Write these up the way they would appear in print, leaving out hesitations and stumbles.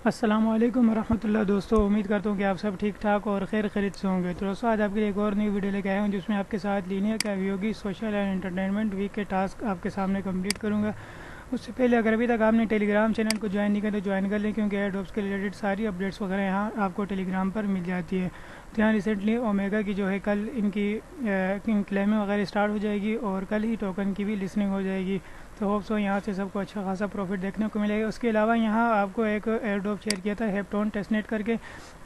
अस्सलाम वालेकुम रहमतुल्लाह। दोस्तों, उम्मीद करता हूँ कि आप सब ठीक ठाक और खैर खैरियत से होंगे। तो दोस्तों, आज आपके लिए एक और नई वीडियो लेके आया हूँ जिसमें आपके साथ लीनियर का योगी सोशल एंड एंटरटेनमेंट वीक के टास्क आपके सामने कंप्लीट करूँगा। उससे पहले अगर अभी तक आपने टेलीग्राम चैनल को ज्वाइन नहीं किया तो ज्वाइन कर लें, क्योंकि एयर ड्रॉप्स के रिलेटेड सारी अपडेट्स वगैरह यहाँ आपको टेलीग्राम पर मिल जाती है। तो यहाँ रिसेंटली ओमेगा की जो है कल इनकी क्लेमिंग वगैरह स्टार्ट हो जाएगी और कल ही टोकन की भी लिस्निंग हो जाएगी। तो होप सो यहाँ से सबको अच्छा खासा प्रॉफिट देखने को मिलेगा। उसके अलावा यहाँ आपको एक एयर ड्रॉप शेयर किया था हेप्टोन टेस्टनेट करके,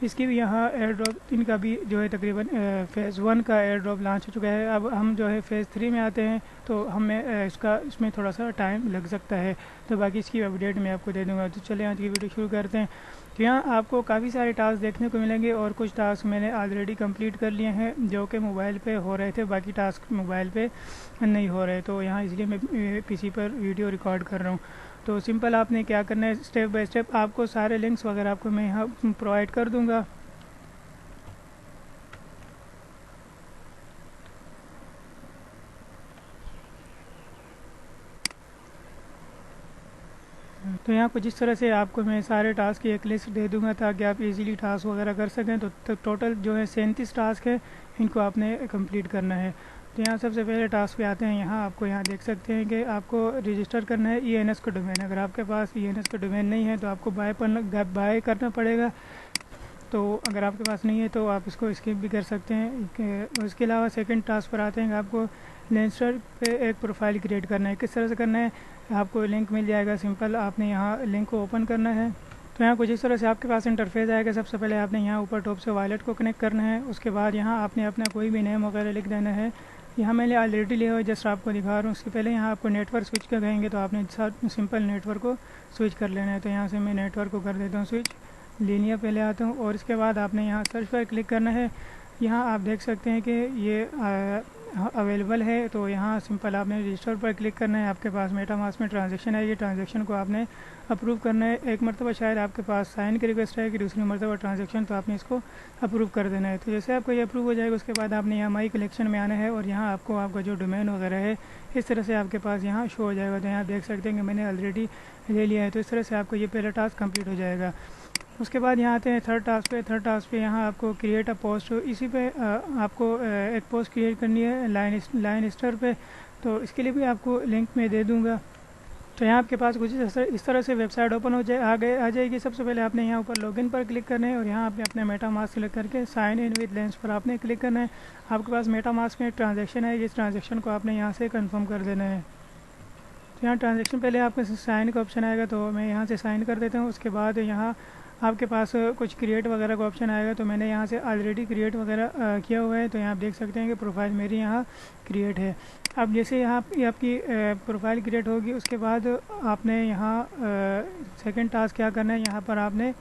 इसकी भी यहाँ एयर ड्रॉप इनका भी जो है तकरीबन फ़ेज़ 1 का एयर ड्रॉप लॉन्च हो चुका है। अब हम जो है फ़ेज़ 3 में आते हैं तो हमें इसमें थोड़ा सा टाइम लग सकता है। तो बाकी इसकी अपडेट मैं आपको दे दूँगा। तो चलिए आज की वीडियो शुरू करते हैं। तो यहाँ आपको काफ़ी सारे टास्क देखने को मिलेंगे और कुछ टास्क मैंने ऑलरेडी कंप्लीट कर लिए हैं जो कि मोबाइल पे हो रहे थे, बाकी टास्क मोबाइल पे नहीं हो रहे। तो यहाँ इसलिए मैं पीसी पर वीडियो रिकॉर्ड कर रहा हूँ। तो सिंपल आपने क्या करना है, स्टेप बाय स्टेप आपको सारे लिंक्स वगैरह आपको मैं यहाँ प्रोवाइड कर दूँगा। तो यहाँ कुछ इस तरह से आपको मैं सारे टास्क की एक लिस्ट दे दूंगा ताकि आप इजीली टास्क वगैरह कर सकें। तो टोटल जो है 37 टास्क है, इनको आपने कंप्लीट करना है। तो यहाँ सबसे पहले टास्क पे आते हैं। यहाँ आपको यहाँ देख सकते हैं कि आपको रजिस्टर करना है ENS का डोमेन। अगर आपके पास ENS का डोमेन नहीं है तो आपको बाय करना पड़ेगा। तो अगर आपके पास नहीं है तो आप इसको स्किप भी कर सकते हैं। उसके अलावा सेकंड टास्क पर आते हैं कि आपको लेंसर पे एक प्रोफाइल क्रिएट करना है। किस तरह से करना है, आपको लिंक मिल जाएगा। सिंपल आपने यहाँ लिंक को ओपन करना है। तो यहाँ कुछ इस तरह से आपके पास इंटरफेस आएगा। सबसे पहले आपने यहाँ ऊपर टॉप से वॉलेट को कनेक्ट करना है। उसके बाद यहाँ आपने अपना कोई भी नेम वगैरह लिख देना है। यहाँ मैंने ऑलरेडी लिया हुआ, जस्ट आपको दिखा रहा हूँ। उसके पहले यहाँ आपको नेटवर्क स्विच कर कहेंगे तो आपने सिंपल नेटवर्क को स्विच कर लेना है। तो यहाँ से मैं नेटवर्क को कर देता हूँ स्विच, लीनियर पहले आता हूँ। और इसके बाद आपने यहाँ सर्च पर क्लिक करना है। यहाँ आप देख सकते हैं कि ये अवेलेबल है। तो यहाँ सिंपल आपने रजिस्टर पर क्लिक करना है। आपके पास मेटामास्क में ट्रांजैक्शन है, ये ट्रांजैक्शन को आपने अप्रूव करना है। एक मरतबा शायद आपके पास साइन की रिक्वेस्ट है कि दूसरी मरतबा ट्रांजैक्शन, तो आपने इसको अप्रूव कर देना है। तो जैसे आपको ये अप्रूव हो जाएगा उसके बाद आपने यहाँ माई कलेक्शन में आना है और यहाँ आपको आपका जो डोमेन वगैरह है इस तरह से आपके पास यहाँ शो हो जाएगा। तो यहाँ देख सकते हैं कि मैंने ऑलरेडी ले लिया है। तो इस तरह से आपको ये पहला टास्क कंप्लीट हो जाएगा। उसके बाद यहाँ आते हैं थर्ड टास्क पे। थर्ड टास्क पे यहाँ आपको क्रिएट अ पोस्ट, इसी पे आपको एक पोस्ट क्रिएट करनी है लाइन स्टार पे। तो इसके लिए भी आपको लिंक में दे दूँगा। तो यहाँ आपके पास कुछ इस तरह से वेबसाइट ओपन हो जाए आ जाएगी। सबसे पहले आपने यहाँ ऊपर लॉगिन पर क्लिक करना है और यहाँ आपने अपने मेटामास्क सेलेक्ट करके साइन इन विद लेंस पर आपने क्लिक करना है। आपके पास मेटामास्क में एक ट्रांजेक्शन है, इस ट्रांजेक्शन को आपने यहाँ से कन्फर्म कर देना है। तो यहाँ ट्रांजेक्शन पहले आपके साइन का ऑप्शन आएगा, तो मैं यहाँ से साइन कर देता हूँ। उसके बाद यहाँ आपके पास कुछ क्रिएट वगैरह का ऑप्शन आएगा, तो मैंने यहाँ से ऑलरेडी क्रिएट वगैरह किया हुआ है। तो यहाँ आप देख सकते हैं कि प्रोफाइल मेरी यहाँ क्रिएट है। अब जैसे यहाँ आपकी प्रोफाइल क्रिएट होगी उसके बाद आपने यहाँ सेकंड टास्क क्या करना है, यहाँ पर आपने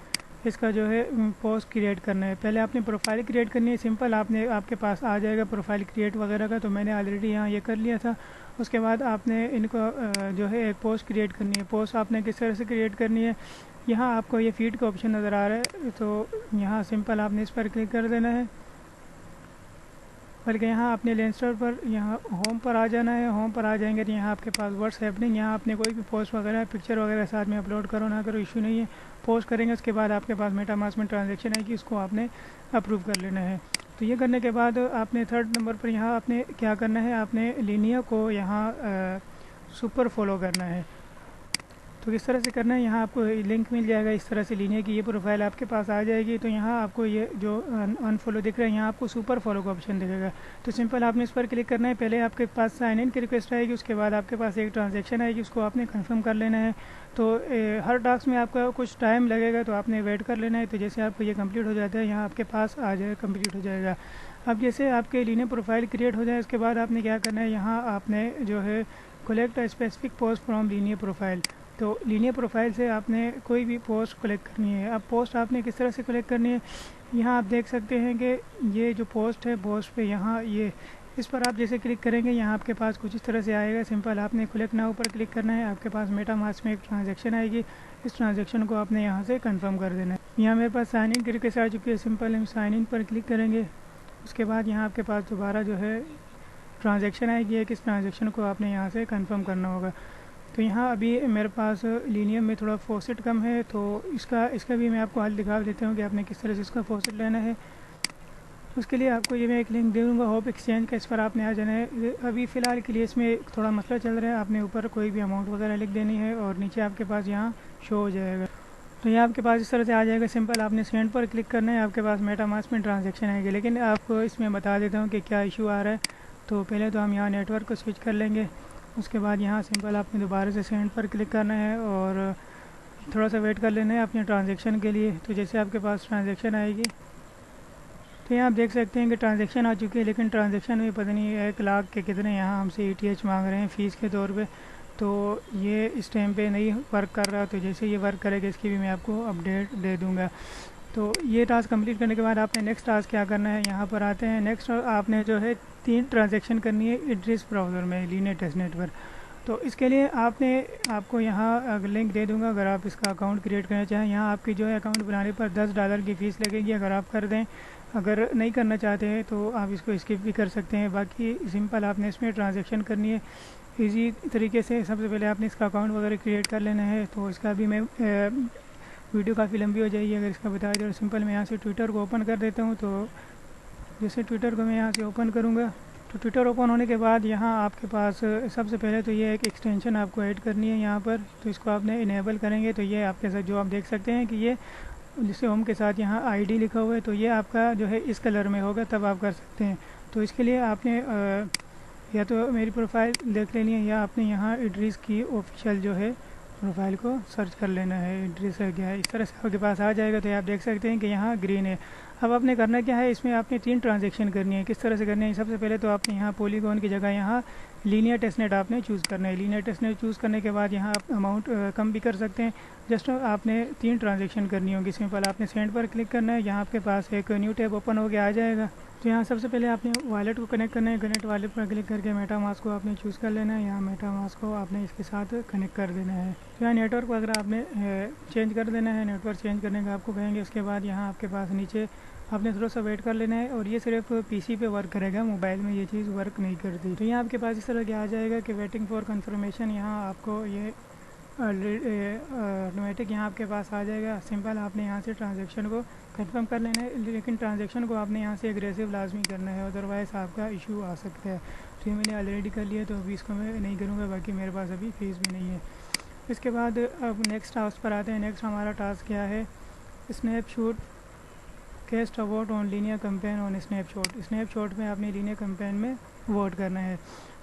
इसका जो है पोस्ट क्रिएट करना है। पहले आपने प्रोफाइल क्रिएट करनी है। सिंपल आपने आपके पास आ जाएगा प्रोफाइल क्रिएट वगैरह का, तो मैंने ऑलरेडी यहाँ ये कर लिया था। उसके बाद आपने इनको जो है एक पोस्ट क्रिएट करनी है। पोस्ट आपने किस तरह से क्रिएट करनी है, यहाँ आपको ये फीड का ऑप्शन नज़र आ रहा है। तो यहाँ सिंपल आपने इस पर क्लिक कर देना है। बल्कि यहाँ आपने लेंसर पर यहाँ होम पर आ जाना है। होम पर आ जाएंगे तो यहाँ आपके पास व्हाट्स हैपनिंग, यहाँ आपने कोई भी पोस्ट वगैरह पिक्चर वगैरह साथ में अपलोड करो ना करो इशू नहीं है। पोस्ट करेंगे उसके बाद आपके पास मेटामास्क में ट्रांजैक्शन है कि उसको आपने अप्रूव कर लेना है। तो ये करने के बाद आपने थर्ड नंबर पर यहाँ आपने क्या करना है, आपने लीनिया को यहाँ सुपर फॉलो करना है। तो किस तरह से करना है, यहाँ आपको लिंक मिल जाएगा। इस तरह से लीनिया की ये प्रोफाइल आपके पास आ जाएगी। तो यहाँ आपको ये जो अनफॉलो दिख रहा है, यहाँ आपको सुपर फॉलो का ऑप्शन दिखेगा। तो सिंपल आपने इस पर क्लिक करना है। पहले आपके पास साइन इन की रिक्वेस्ट आएगी, उसके बाद आपके पास एक ट्रांजैक्शन आएगी, उसको आपने कंफर्म कर लेना है। तो हर टास्क में आपका कुछ टाइम लगेगा, तो आपने वेट कर लेना है। तो जैसे आपको ये कंप्लीट हो जाता है, यहाँ आपके पास आ जाएगा कंप्लीट हो जाएगा। अब जैसे आपके लीनिया प्रोफाइल क्रिएट हो जाए उसके बाद आपने क्या करना है, यहाँ आपने जो है collect specific post from linear profile. तो लीनियर प्रोफाइल से आपने कोई भी पोस्ट कलेक्ट करनी है। अब पोस्ट आपने किस तरह से कलेक्ट करनी है, यहाँ आप देख सकते हैं कि ये जो पोस्ट है, पोस्ट पे यहाँ ये इस पर आप जैसे क्लिक करेंगे यहाँ आपके पास कुछ इस तरह से आएगा। सिंपल आपने कलेक्ट नाउ पर क्लिक करना है। आपके पास मेटामास्क में एक ट्रांजैक्शन आएगी, इस ट्रांजैक्शन को आपने यहाँ से कंफर्म कर देना है। यहाँ मेरे पास साइन इन की रिक्वेस्ट आ चुकी है। सिंपल हम साइन इन पर क्लिक करेंगे। उसके बाद यहाँ आपके पास दोबारा जो है ट्रांजैक्शन आएगी, कि इस ट्रांजैक्शन को आपने यहाँ से कंफर्म करना होगा। तो यहाँ अभी मेरे पास लीनियम में थोड़ा फॉसेट कम है, तो इसका भी मैं आपको हल दिखा देता हूँ कि आपने किस तरह से इसका फॉसेट लेना है। उसके लिए आपको ये मैं एक लिंक दे दूँगा होप एक्सचेंज का, इस पर आपने आ जाना है। अभी फ़िलहाल के लिए इसमें थोड़ा मसला चल रहा है, आपने ऊपर कोई भी अमाउंट वगैरह लिख देनी है और नीचे आपके पास यहाँ शो हो जाएगा। तो ये आपके पास इस तरह से आ जाएगा। सिंपल आपने सेंड पर क्लिक करना है, आपके पास मेटामास्क में ट्रांजैक्शन आएगी। लेकिन आपको इसमें बता देता हूँ कि क्या इशू आ रहा है। तो पहले तो हम यहाँ नेटवर्क को स्विच कर लेंगे, उसके बाद यहाँ सिंपल आपने दोबारा से सेंड पर क्लिक करना है और थोड़ा सा वेट कर लेना है अपने ट्रांजैक्शन के लिए। तो जैसे आपके पास ट्रांजैक्शन आएगी तो यहाँ आप देख सकते हैं कि ट्रांजैक्शन आ चुकी है, लेकिन ट्रांजैक्शन में पता नहीं 1 लाख के कितने यहाँ हमसे ETH मांग रहे हैं फ़ीस के तौर पे। तो ये इस टाइम पे नहीं वर्क कर रहा, तो जैसे ये वर्क करेगा इसकी भी मैं आपको अपडेट दे दूँगा। तो ये टास्क कंप्लीट करने के बाद आपने नेक्स्ट टास्क क्या करना है, यहाँ पर आते हैं। नेक्स्ट आपने जो है 3 ट्रांजैक्शन करनी है इड्रिस ब्राउज़र में लीनियर टेस्टनेट पर। तो इसके लिए आपको यहाँ लिंक दे दूँगा, अगर आप इसका अकाउंट क्रिएट करना चाहें। यहाँ आपकी जो है अकाउंट बनाने पर $10 की फ़ीस लगेगी अगर आप कर दें। अगर नहीं करना चाहते हैं तो आप इसको स्किप भी कर सकते हैं। बाकी सिंपल आपने इसमें ट्रांजैक्शन करनी है इजी तरीके से। सबसे पहले आपने इसका अकाउंट वगैरह क्रिएट कर लेना है। तो इसका भी मैं वीडियो काफ़ी लंबी हो जाएगी अगर इसका बता दें। सिंपल मैं यहाँ से ट्विटर को ओपन कर देता हूँ। तो जैसे ट्विटर को मैं यहाँ से ओपन करूँगा तो ट्विटर ओपन होने के बाद यहाँ आपके पास सबसे पहले तो ये एक एक्सटेंशन आपको ऐड करनी है यहाँ पर। तो इसको आपने इनेबल करेंगे तो ये आपके साथ जो आप देख सकते हैं कि ये जिससे होम के साथ यहाँ ID लिखा हुआ है, तो ये आपका जो है इस कलर में होगा, तब आप कर सकते हैं। तो इसके लिए आपने या तो मेरी प्रोफाइल देख लेनी है या आपने यहाँ इड्रिस की ऑफिशियल जो है प्रोफाइल को सर्च कर लेना है। इड्रिस है क्या है, इस तरह से आपके पास आ जाएगा। तो ये आप देख सकते हैं कि यहाँ ग्रीन है। अब आपने करना क्या है, इसमें आपने 3 ट्रांजैक्शन करनी है। किस तरह से करनी है, सबसे पहले तो आपने यहाँ पॉलीगॉन की जगह यहाँ लीनियर टेस्टनेट आपने चूज़ करना है। लीनियर टेस्टनेट चूज़ करने के बाद यहाँ आप अमाउंट कम भी कर सकते हैं। जस्ट आपने 3 ट्रांजैक्शन करनी होगी। सिंपल आपने सेंड पर क्लिक करना है, यहाँ आपके पास एक न्यू टैब ओपन हो के आ जाएगा। तो यहाँ सबसे पहले आपने वॉलेट को कनेक्ट करना है। कनेक्ट वॉलेट पर क्लिक करके मेटामास्क को आपने चूज़ कर लेना है। यहाँ मेटामास्क को आपने इसके साथ कनेक्ट कर देना है। तो यहाँ नेटवर्क वगैरह आपने चेंज कर देना है। नेटवर्क चेंज करने का आपको कहेंगे। उसके बाद यहाँ आपके पास नीचे आपने थोड़ा सा वेट कर लेना है और ये सिर्फ PC पे वर्क करेगा, मोबाइल में ये चीज़ वर्क नहीं करती। तो यहाँ आपके पास इस तरह क्या आ जाएगा कि वेटिंग फॉर कंफर्मेशन। यहाँ आपको ये ऑटोमेटिक यहाँ आपके पास आ जाएगा। सिंपल आपने यहाँ से ट्रांजैक्शन को कंफर्म कर लेना है, लेकिन ट्रांजैक्शन को आपने यहाँ से एग्रेसिव लाजमी करना है, अदरवाइज़ आपका इशू आ सकता है। तो ये मैंने ऑलरेडी कर लिया, तो अभी इसको मैं नहीं करूँगा। बाकी मेरे पास अभी फ़ीस भी नहीं है। इसके बाद अब नेक्स्ट टास्क पर आते हैं। नेक्स्ट हमारा टास्क क्या है, snapshot cast vote on linear campaign on snapshot में आपने लीनियर कैंपेन में वोट करना है।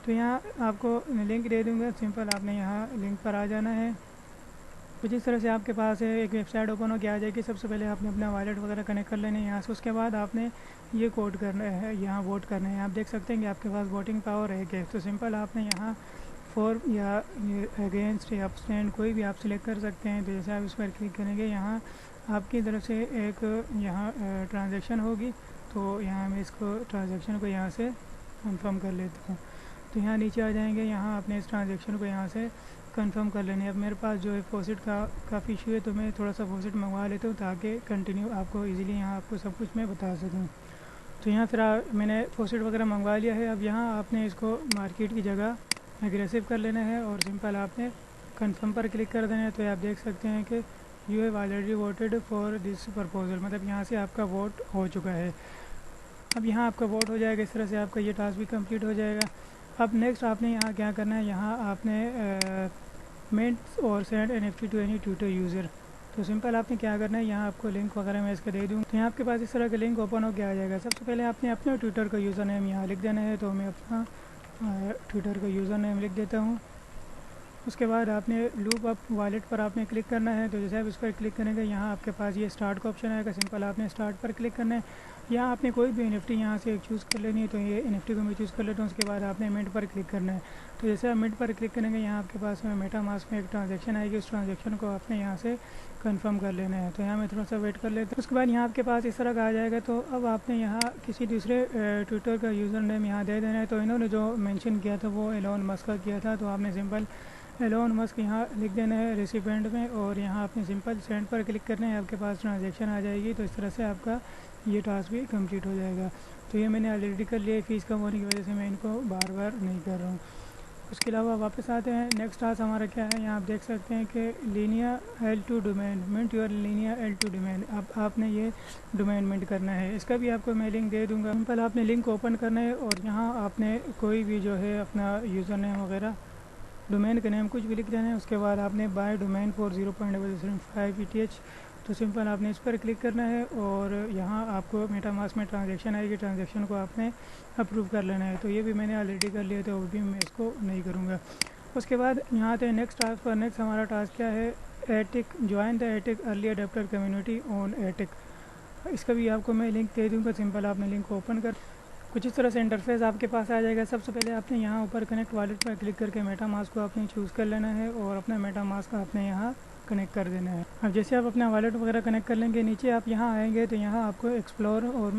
तो यहाँ आपको लिंक दे दूँगा। सिंपल आपने यहाँ लिंक पर आ जाना है। तो जिस तरह से आपके पास है एक वेबसाइट ओपन हो के आ जाएगी। सबसे पहले आपने अपना वॉलेट वगैरह कनेक्ट कर लेना है यहाँ से। उसके बाद आपने ये कोड करना है, यहाँ वोट करना है। आप देख सकते हैं कि आपके पास वोटिंग पावर है। तो सिंपल आपने यहाँ फॉर या अगेंस्ट या अब्सटेंड कोई भी आप सिलेक्ट कर सकते हैं। तो जैसे आप इस पर क्लिक करेंगे यहाँ आपकी तरफ से एक यहाँ ट्रांजैक्शन होगी। तो यहाँ मैं इसको ट्रांजैक्शन को यहाँ से कंफर्म कर लेता हूँ। तो यहाँ नीचे आ जाएंगे, यहाँ अपने इस ट्रांजैक्शन को यहाँ से कंफर्म कर लेने। अब मेरे पास जो है फॉसेट का काफ़ी इशू है, तो मैं थोड़ा सा फॉसेट मंगवा लेता हूँ ताकि कंटिन्यू आपको इजीली यहाँ आपको सब कुछ मैं बता सकूँ। तो यहाँ फिर मैंने फॉसेट वगैरह मंगवा लिया है। अब यहाँ आपने इसको मार्केट की जगह एग्रेसिव कर लेना है और सिंपल आपने कंफर्म पर क्लिक कर देना है। तो आप देख सकते हैं कि you have already voted for this proposal, मतलब यहाँ से आपका वोट हो चुका है। अब यहाँ आपका वोट हो जाएगा। इस तरह से आपका ये टास्क भी कंप्लीट हो जाएगा। अब नेक्स्ट आपने यहाँ क्या करना है, यहाँ आपने मिंट और send NFT to any Twitter user. तो सिंपल आपने क्या करना है, यहाँ आपको लिंक वगैरह मैं इसका दे दूँ। तो यहाँ आपके पास इस तरह का लिंक ओपन हो के आ जाएगा। सबसे पहले आपने अपने ट्विटर का यूज़र नेम यहाँ लिख देना है। तो मैं अपना ट्विटर का यूज़र नेम लिख देता हूँ। उसके बाद आपने लूप अप वॉलेट पर आपने क्लिक करना है। तो जैसे आप इस पर क्लिक करेंगे यहाँ आपके पास ये स्टार्ट का ऑप्शन आएगा। सिंपल आपने स्टार्ट पर क्लिक करना है। यहाँ आपने कोई भी NFT यहाँ से एक चूज़ कर लेनी है। तो ये NFT को मैं चूज़ कर लेता हूँ। उसके बाद आपने मिंट पर क्लिक करना है। तो जैसे आप मिंट पर क्लिक करेंगे यहाँ आपके पास मेटामास्क में एक ट्रांजैक्शन आएगी। उस ट्रांजैक्शन को आपने यहाँ से कंफर्म कर लेना है। तो यहाँ मैं थोड़ा सा वेट कर लेता हूँ। उसके बाद यहाँ आपके पास इस तरह का आ जाएगा। तो अब आपने यहाँ किसी दूसरे ट्विटर का यूज़र नेम यहाँ दे देना है। तो इन्होंने जो मेंशन किया था वो एलोन मस्क का किया था। तो आपने सिंपल एलोन मस्क यहाँ लिख देना है रेसिपेंट में और यहाँ आपने सिंपल सेंड पर क्लिक करना है। आपके पास ट्रांजैक्शन आ जाएगी। तो इस तरह से आपका ये टास्क भी कंप्लीट हो जाएगा। तो ये मैंने ऑलरेडी कर लिया। फ़ीस कम होने की वजह से मैं इनको बार बार नहीं कर रहा हूँ। उसके अलावा वापस आते हैं, नेक्स्ट टास्क हमारा क्या है, यहाँ आप देख सकते हैं कि linear L2 domain mint your linear L2 domain. अब आपने ये डोमेन मिंट करना है, इसका भी आपको मैं लिंक दे दूँगा। सिंपल आपने लिंक ओपन करना है और यहाँ आपने कोई भी जो है अपना यूज़र नेम वगैरह, डोमेन का नेम कुछ भी लिख देना है। उसके बाद आपने बाय डोमेन फॉर 0.005 ETH, तो सिंपल आपने इस पर क्लिक करना है और यहाँ आपको मेटामास्क में ट्रांजैक्शन आएगी, ट्रांजैक्शन को आपने अप्रूव कर लेना है। तो ये भी मैंने ऑलरेडी कर लिया, तो अभी मैं इसको नहीं करूँगा। उसके बाद यहाँ आते हैं नेक्स्ट टास्क पर। नेक्स्ट हमारा टास्क क्या है, attic join the attic early adapter community on attic. इसका भी आपको मैं लिंक दे दूँगा। सिंपल आपने लिंक को ओपन कर, कुछ इस तरह से इंटरफेस आपके पास आ जाएगा। सबसे पहले आपने यहाँ ऊपर कनेक्ट वॉलेट पर क्लिक करके मेटामास्क को आपने चूज़ कर लेना है और अपना मेटामास्क आपने यहाँ कनेक्ट कर देना है। अब जैसे आप अपना वॉलेट वगैरह कनेक्ट कर लेंगे, नीचे आप यहाँ आएंगे तो यहाँ आपको एक्सप्लोर और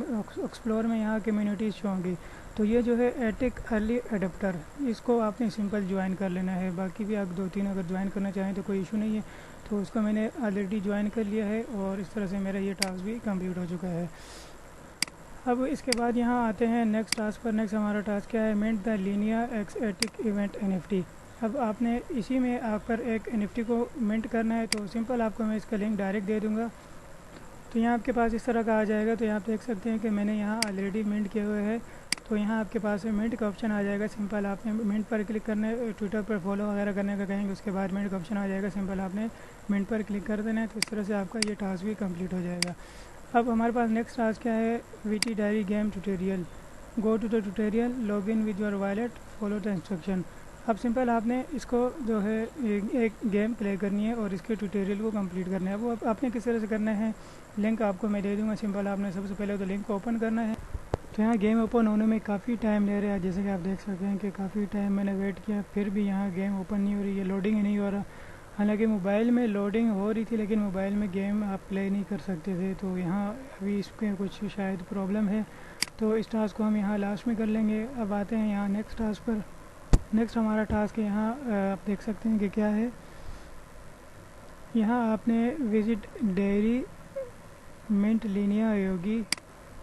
एक्सप्लोर में यहाँ कम्युनिटीज़ शो होंगी। तो ये जो है एटिक अर्ली अडेप्टर, इसको आपने सिंपल ज्वाइन कर लेना है। बाकी भी आप 2-3 अगर ज्वाइन करना चाहें तो कोई इशू नहीं है। तो उसको मैंने ऑलरेडी ज्वाइन कर लिया है और इस तरह से मेरा ये टास्क भी कम्प्लीट हो चुका है। अब इसके बाद यहाँ आते हैं नेक्स्ट टास्क पर। नेक्स्ट हमारा टास्क क्या है, mint the linear ecstatic event NFT। अब आपने इसी में आकर एक NFT को मिंट करना है। तो सिंपल आपको मैं इसका लिंक डायरेक्ट दे दूँगा। तो यहाँ आपके पास इस तरह का आ जाएगा। तो यहाँ आप देख सकते हैं कि मैंने यहाँ ऑलरेडी मिंट किए हुए है। तो यहाँ आपके पास मिंट का ऑप्शन आ जाएगा। सिंपल आपने मिंट पर क्लिक करना है, ट्विटर पर फॉलो वगैरह करने का कहेंगे, उसके बाद मिंट का ऑप्शन आ जाएगा। सिंपल आपने मिंट पर क्लिक कर देना है। तो इस तरह से आपका ये टास्क भी कम्प्लीट हो जाएगा। अब हमारे पास नेक्स्ट टास्क क्या है, VT diary game tutorial. Go to the tutorial, log in with your wallet, follow the instruction. अब सिंपल आपने इसको जो है एक गेम प्ले करनी है और इसके ट्यूटोरियल को कंप्लीट करना है। वो आपने किस तरह से करना है, लिंक आपको मैं दे दूंगा। सिंपल आपने सबसे पहले तो लिंक को ओपन करना है। तो यहाँ गेम ओपन होने में काफ़ी टाइम ले रहा है, जैसे कि आप देख सकते हैं कि काफ़ी टाइम मैंने वेट किया, फिर भी यहाँ गेम ओपन नहीं हो रही है, लोडिंग ही नहीं हो रहा। हालांकि मोबाइल में लोडिंग हो रही थी, लेकिन मोबाइल में गेम आप प्ले नहीं कर सकते थे। तो यहाँ अभी इसके कुछ शायद प्रॉब्लम है। तो इस टास्क को हम यहाँ लास्ट में कर लेंगे। अब आते हैं यहाँ नेक्स्ट टास्क पर। नेक्स्ट हमारा टास्क यहाँ आप देख सकते हैं कि क्या है, यहाँ आपने विजिट डेयरी मिंट लीनिया योगी।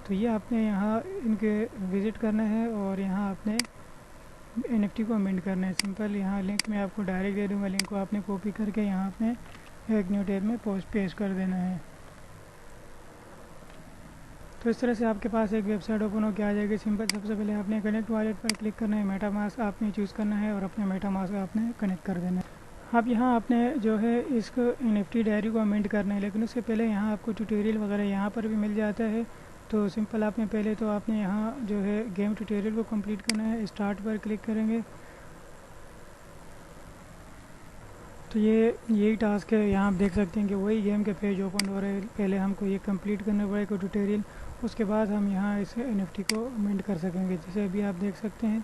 तो ये आपने यहाँ इनके विज़िट करना है और यहाँ आपने NFT को मिंट करना है। सिंपल यहाँ लिंक मैं आपको डायरेक्ट दे दूँगा, लिंक को आपने कॉपी करके यहाँ आपने एक न्यू टैब में पेस्ट कर देना है। तो इस तरह से आपके पास एक वेबसाइट ओपन होकर आ जाएगी। सिंपल सबसे पहले आपने कनेक्ट वॉलेट पर क्लिक करना है, मेटामास्क आपने चूज़ करना है और अपने मेटामास्क आपने कनेक्ट कर देना है। अब यहाँ आपने जो है इसको NFT डायरी को मिंट करना है, लेकिन उससे पहले यहाँ आपको ट्यूटोरियल वगैरह यहाँ पर भी मिल जाता है। तो सिंपल आपने पहले तो आपने यहाँ जो है गेम ट्यूटोरियल को कंप्लीट करना है। स्टार्ट पर क्लिक करेंगे तो ये यही टास्क है। यहाँ आप देख सकते हैं कि वही गेम के पेज ओपन हो रहे हैं। पहले हमको ये कंप्लीट करना पड़ेगा ट्यूटोरियल, उसके बाद हम यहाँ इस NFT को मिंट कर सकेंगे। जैसे अभी आप देख सकते हैं,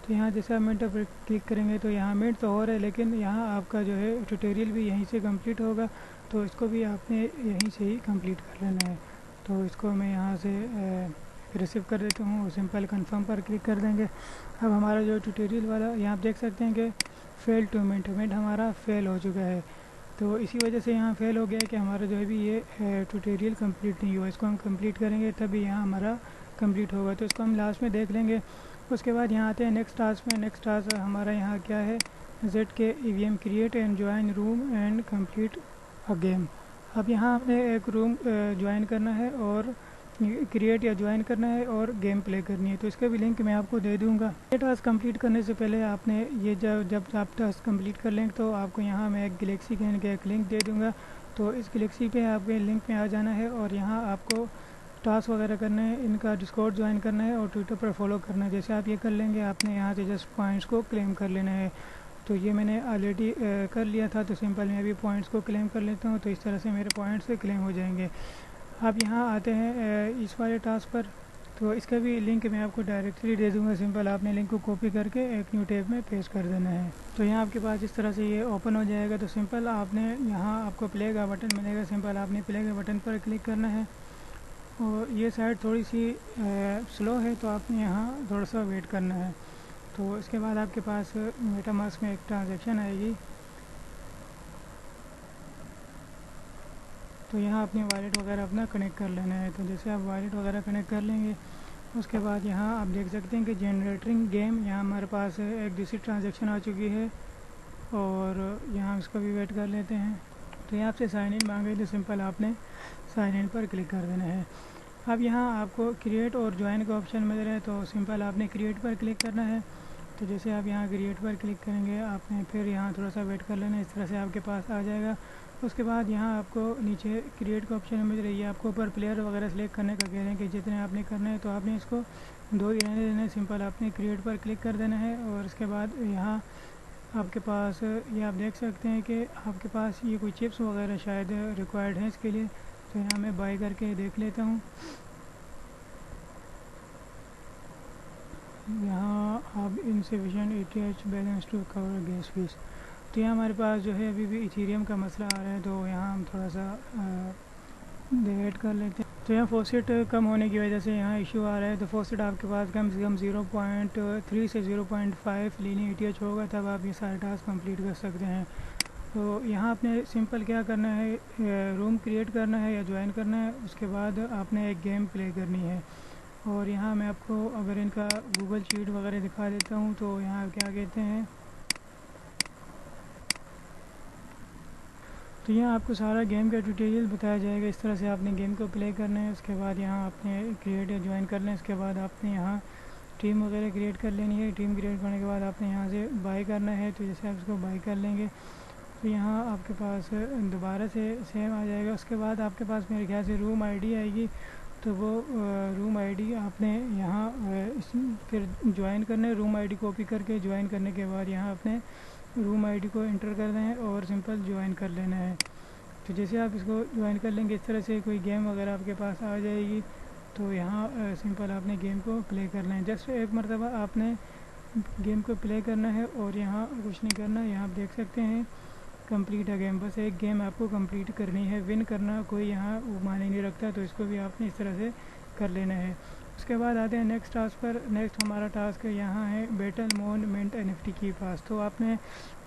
तो यहाँ जैसे आप मिंट पर क्लिक करेंगे तो यहाँ मिंट तो हो रहा है, लेकिन यहाँ आपका जो है ट्यूटोरियल भी यहीं से कंप्लीट होगा। तो इसको भी आपने यहीं से ही कंप्लीट कर लेना है। तो इसको मैं यहाँ से रिसीव कर देता हूँ और सिंपल कंफर्म पर क्लिक कर देंगे। अब हमारा जो ट्यूटोरियल वाला, यहाँ आप देख सकते हैं कि फेल टू मिंट हमारा फेल हो चुका है। तो इसी वजह से यहाँ फेल हो गया है कि हमारा जो है भी ये ट्यूटोरियल कंप्लीट नहीं हुआ। इसको हम कंप्लीट करेंगे तभी यहाँ हमारा कंप्लीट होगा। तो इसको हम लास्ट में देख लेंगे। उसके बाद यहाँ आते हैं नेक्स्ट टास्क में। नेक्स्ट टास्क हमारा यहाँ क्या है, ZK EVM create and join room and complete a game. अब यहाँ हमने एक रूम ज्वाइन करना है और क्रिएट या ज्वाइन करना है और गेम प्ले करनी है। तो इसका भी लिंक मैं आपको दे दूंगा। ये टास्क कंप्लीट करने से पहले आपने ये जब आप टास्क कंप्लीट कर लेंगे तो आपको यहाँ मैं एक गैलेक्सी कहने का एक लिंक दे दूंगा। तो इस गैलेक्सी पे आपके लिंक में आ जाना है और यहाँ आपको टास्क वगैरह करना है, इनका डिस्कॉर्ड ज्वाइन करना है और ट्विटर पर फॉलो करना है। जैसे आप ये कर लेंगे, आपने यहाँ से जस्ट पॉइंट्स को क्लेम कर लेना है। तो ये मैंने ऑलरेडी कर लिया था। तो सिंपल मैं अभी पॉइंट्स को क्लेम कर लेता हूँ। तो इस तरह से मेरे पॉइंट्स क्लेम हो जाएंगे। आप यहाँ आते हैं इस वाले टास्क पर। तो इसका भी लिंक मैं आपको डायरेक्टली दे दूँगा। सिंपल आपने लिंक को कॉपी करके एक न्यू टैब में पेस्ट कर देना है। तो यहाँ आपके पास इस तरह से ये ओपन हो जाएगा। तो सिंपल आपने यहाँ आपको प्ले का बटन मिलेगा। सिंपल आपने प्ले के बटन पर क्लिक करना है और ये साइड थोड़ी सी स्लो है, तो आपने यहाँ थोड़ा सा वेट करना है। तो इसके बाद आपके पास मेटामास्क में एक ट्रांजैक्शन आएगी। तो यहाँ अपनी वॉलेट वगैरह अपना कनेक्ट कर लेना है। तो जैसे आप वॉलेट वगैरह कनेक्ट कर लेंगे उसके बाद यहाँ आप देख सकते हैं कि जनरेटिंग गेम, यहाँ हमारे पास एक दूसरी ट्रांजैक्शन आ चुकी है और यहाँ इसको भी वेट कर लेते हैं। तो यहाँ आपसे साइन इन मांगे तो सिंपल आपने साइन इन पर क्लिक कर देना है। अब यहाँ आपको क्रिएट और ज्वाइन का ऑप्शन मिल रहा है, तो सिंपल आपने क्रिएट पर क्लिक करना है। तो जैसे आप यहाँ क्रिएट पर क्लिक करेंगे आपने फिर यहाँ थोड़ा सा वेट कर लेना है, इस तरह से आपके पास आ जाएगा। उसके बाद यहाँ आपको नीचे क्रिएट का ऑप्शन मिल रही है, आपको ऊपर प्लेयर वगैरह सेलेक्ट करने का कह रहे हैं कि जितने आपने करना है, तो आपने इसको 2 ही रहने देना है। सिंपल आपने क्रिएट पर क्लिक कर देना है और उसके बाद यहाँ आपके पास ये आप देख सकते हैं कि आपके पास ये कोई चिप्स वगैरह शायद रिक्वायर्ड है इसके लिए। तो यहाँ मैं बाय करके देख लेता हूँ। यहाँ आप insufficient ETH balance to cover gas fees. तो यहाँ हमारे पास जो है अभी भी इथेरियम का मसला आ रहा है, तो यहाँ हम थोड़ा सा वेट कर लेते हैं। तो यहाँ फॉसेट कम होने की वजह से यहाँ इशू आ रहा है। तो फॉसेट आपके पास कम से कम 0.3 से 0.5 लीनियर ETH होगा, तब आप ये सारे टास्क कंप्लीट कर सकते हैं। तो यहाँ आपने सिंपल क्या करना है, रूम क्रिएट करना है या ज्वाइन करना है, उसके बाद आपने एक गेम प्ले करनी है। और यहाँ मैं आपको अगर इनका गूगल शीट वगैरह दिखा देता हूँ, तो यहाँ क्या कहते हैं, तो यहाँ आपको सारा गेम का ट्यूटोरियल बताया जाएगा। इस तरह से आपने गेम को प्ले करना है। उसके बाद यहाँ आपने क्रिएट या ज्वाइन कर लें। उसके बाद आपने यहाँ टीम वगैरह क्रिएट कर लेनी है। टीम क्रिएट करने के बाद आपने यहाँ से बाय करना है। तो जैसे आप इसको बाय कर लेंगे तो यहाँ आपके पास दोबारा से सेम आ जाएगा। उसके बाद आपके पास मेरे ख्याल से रूम आईडी आएगी, तो वो रूम आईडी आपने यहाँ फिर ज्वाइन करना है। रूम आईडी कॉपी करके ज्वाइन करने के बाद यहाँ आपने रूम आईडी को एंटर कर दें और सिंपल ज्वाइन कर लेना है। तो जैसे आप इसको ज्वाइन कर लेंगे इस तरह से कोई गेम वगैरह आपके पास आ जाएगी। तो यहाँ सिंपल आपने गेम को प्ले कर लें। जस्ट एक मरतबा आपने गेम को प्ले करना है और यहाँ कुछ नहीं करना। यहाँ आप देख सकते हैं कंप्लीट है गेम, बस एक गेम आपको कंप्लीट करनी है। विन करना कोई यहाँ मायने नहीं रखता, तो इसको भी आपने इस तरह से कर लेना है। उसके बाद आते हैं नेक्स्ट टास्क पर। नेक्स्ट हमारा टास्क यहाँ है बैटल मून मिंट NFT की पास। तो आपने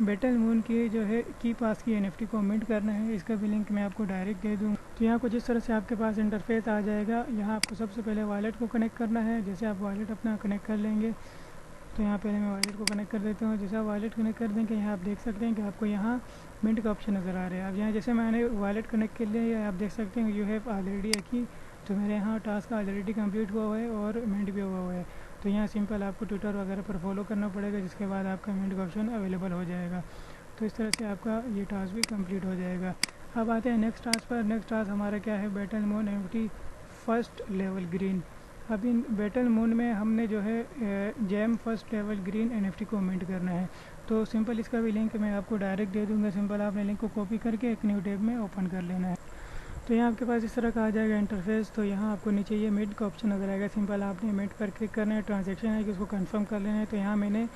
बैटल मून की जो है की पास की NFT को मिंट करना है। इसका भी लिंक मैं आपको डायरेक्ट दे दूँ। तो यहाँ कुछ इस तरह से आपके पास इंटरफेस आ जाएगा। यहाँ आपको सबसे पहले वॉलेट को कनेक्ट करना है। जैसे आप वॉलेट अपना कनेक्ट कर लेंगे, तो यहाँ पहले मैं वॉलेट को कनेक्ट कर देता हूँ। जैसे आप वॉलेट कनेक्ट कर देंगे, यहाँ आप देख सकते हैं कि आपको यहाँ मिंट का ऑप्शन नज़र आ रहा है। अब यहाँ जैसे मैंने वॉलेट कनेक्ट कर लिया, आप देख सकते हैं यू हैव ऑलरेडी है कि, तो मेरे यहाँ टास्क ऑलरेडी कंप्लीट हुआ हुआ है और मिंट भी हुआ हुआ है। तो यहाँ सिंपल आपको ट्विटर वगैरह पर फॉलो करना पड़ेगा, जिसके बाद आपका मिंट का ऑप्शन अवेलेबल हो जाएगा। तो इस तरह से आपका ये टास्क भी कंप्लीट हो जाएगा। अब आते हैं नेक्स्ट टास्क पर। नेक्स्ट टास्क हमारा क्या है, battle moon NFT first level green. अब इन बैटल मून में हमने जो है gem first level green NFT को मिंट करना है। तो सिंपल इसका भी लिंक मैं आपको डायरेक्ट दे दूंगा। सिंपल आपने लिंक को कॉपी करके एक न्यू टैब में ओपन कर लेना है। तो यहाँ आपके पास इस तरह का आ जाएगा इंटरफेस। तो यहाँ आपको नीचे ये मिंट का ऑप्शन नजर आएगा। सिंपल आपने मिंट पर क्लिक करना है। ट्रांजेक्शन है कि उसको कंफर्म कर लेना है। तो यहाँ मैंने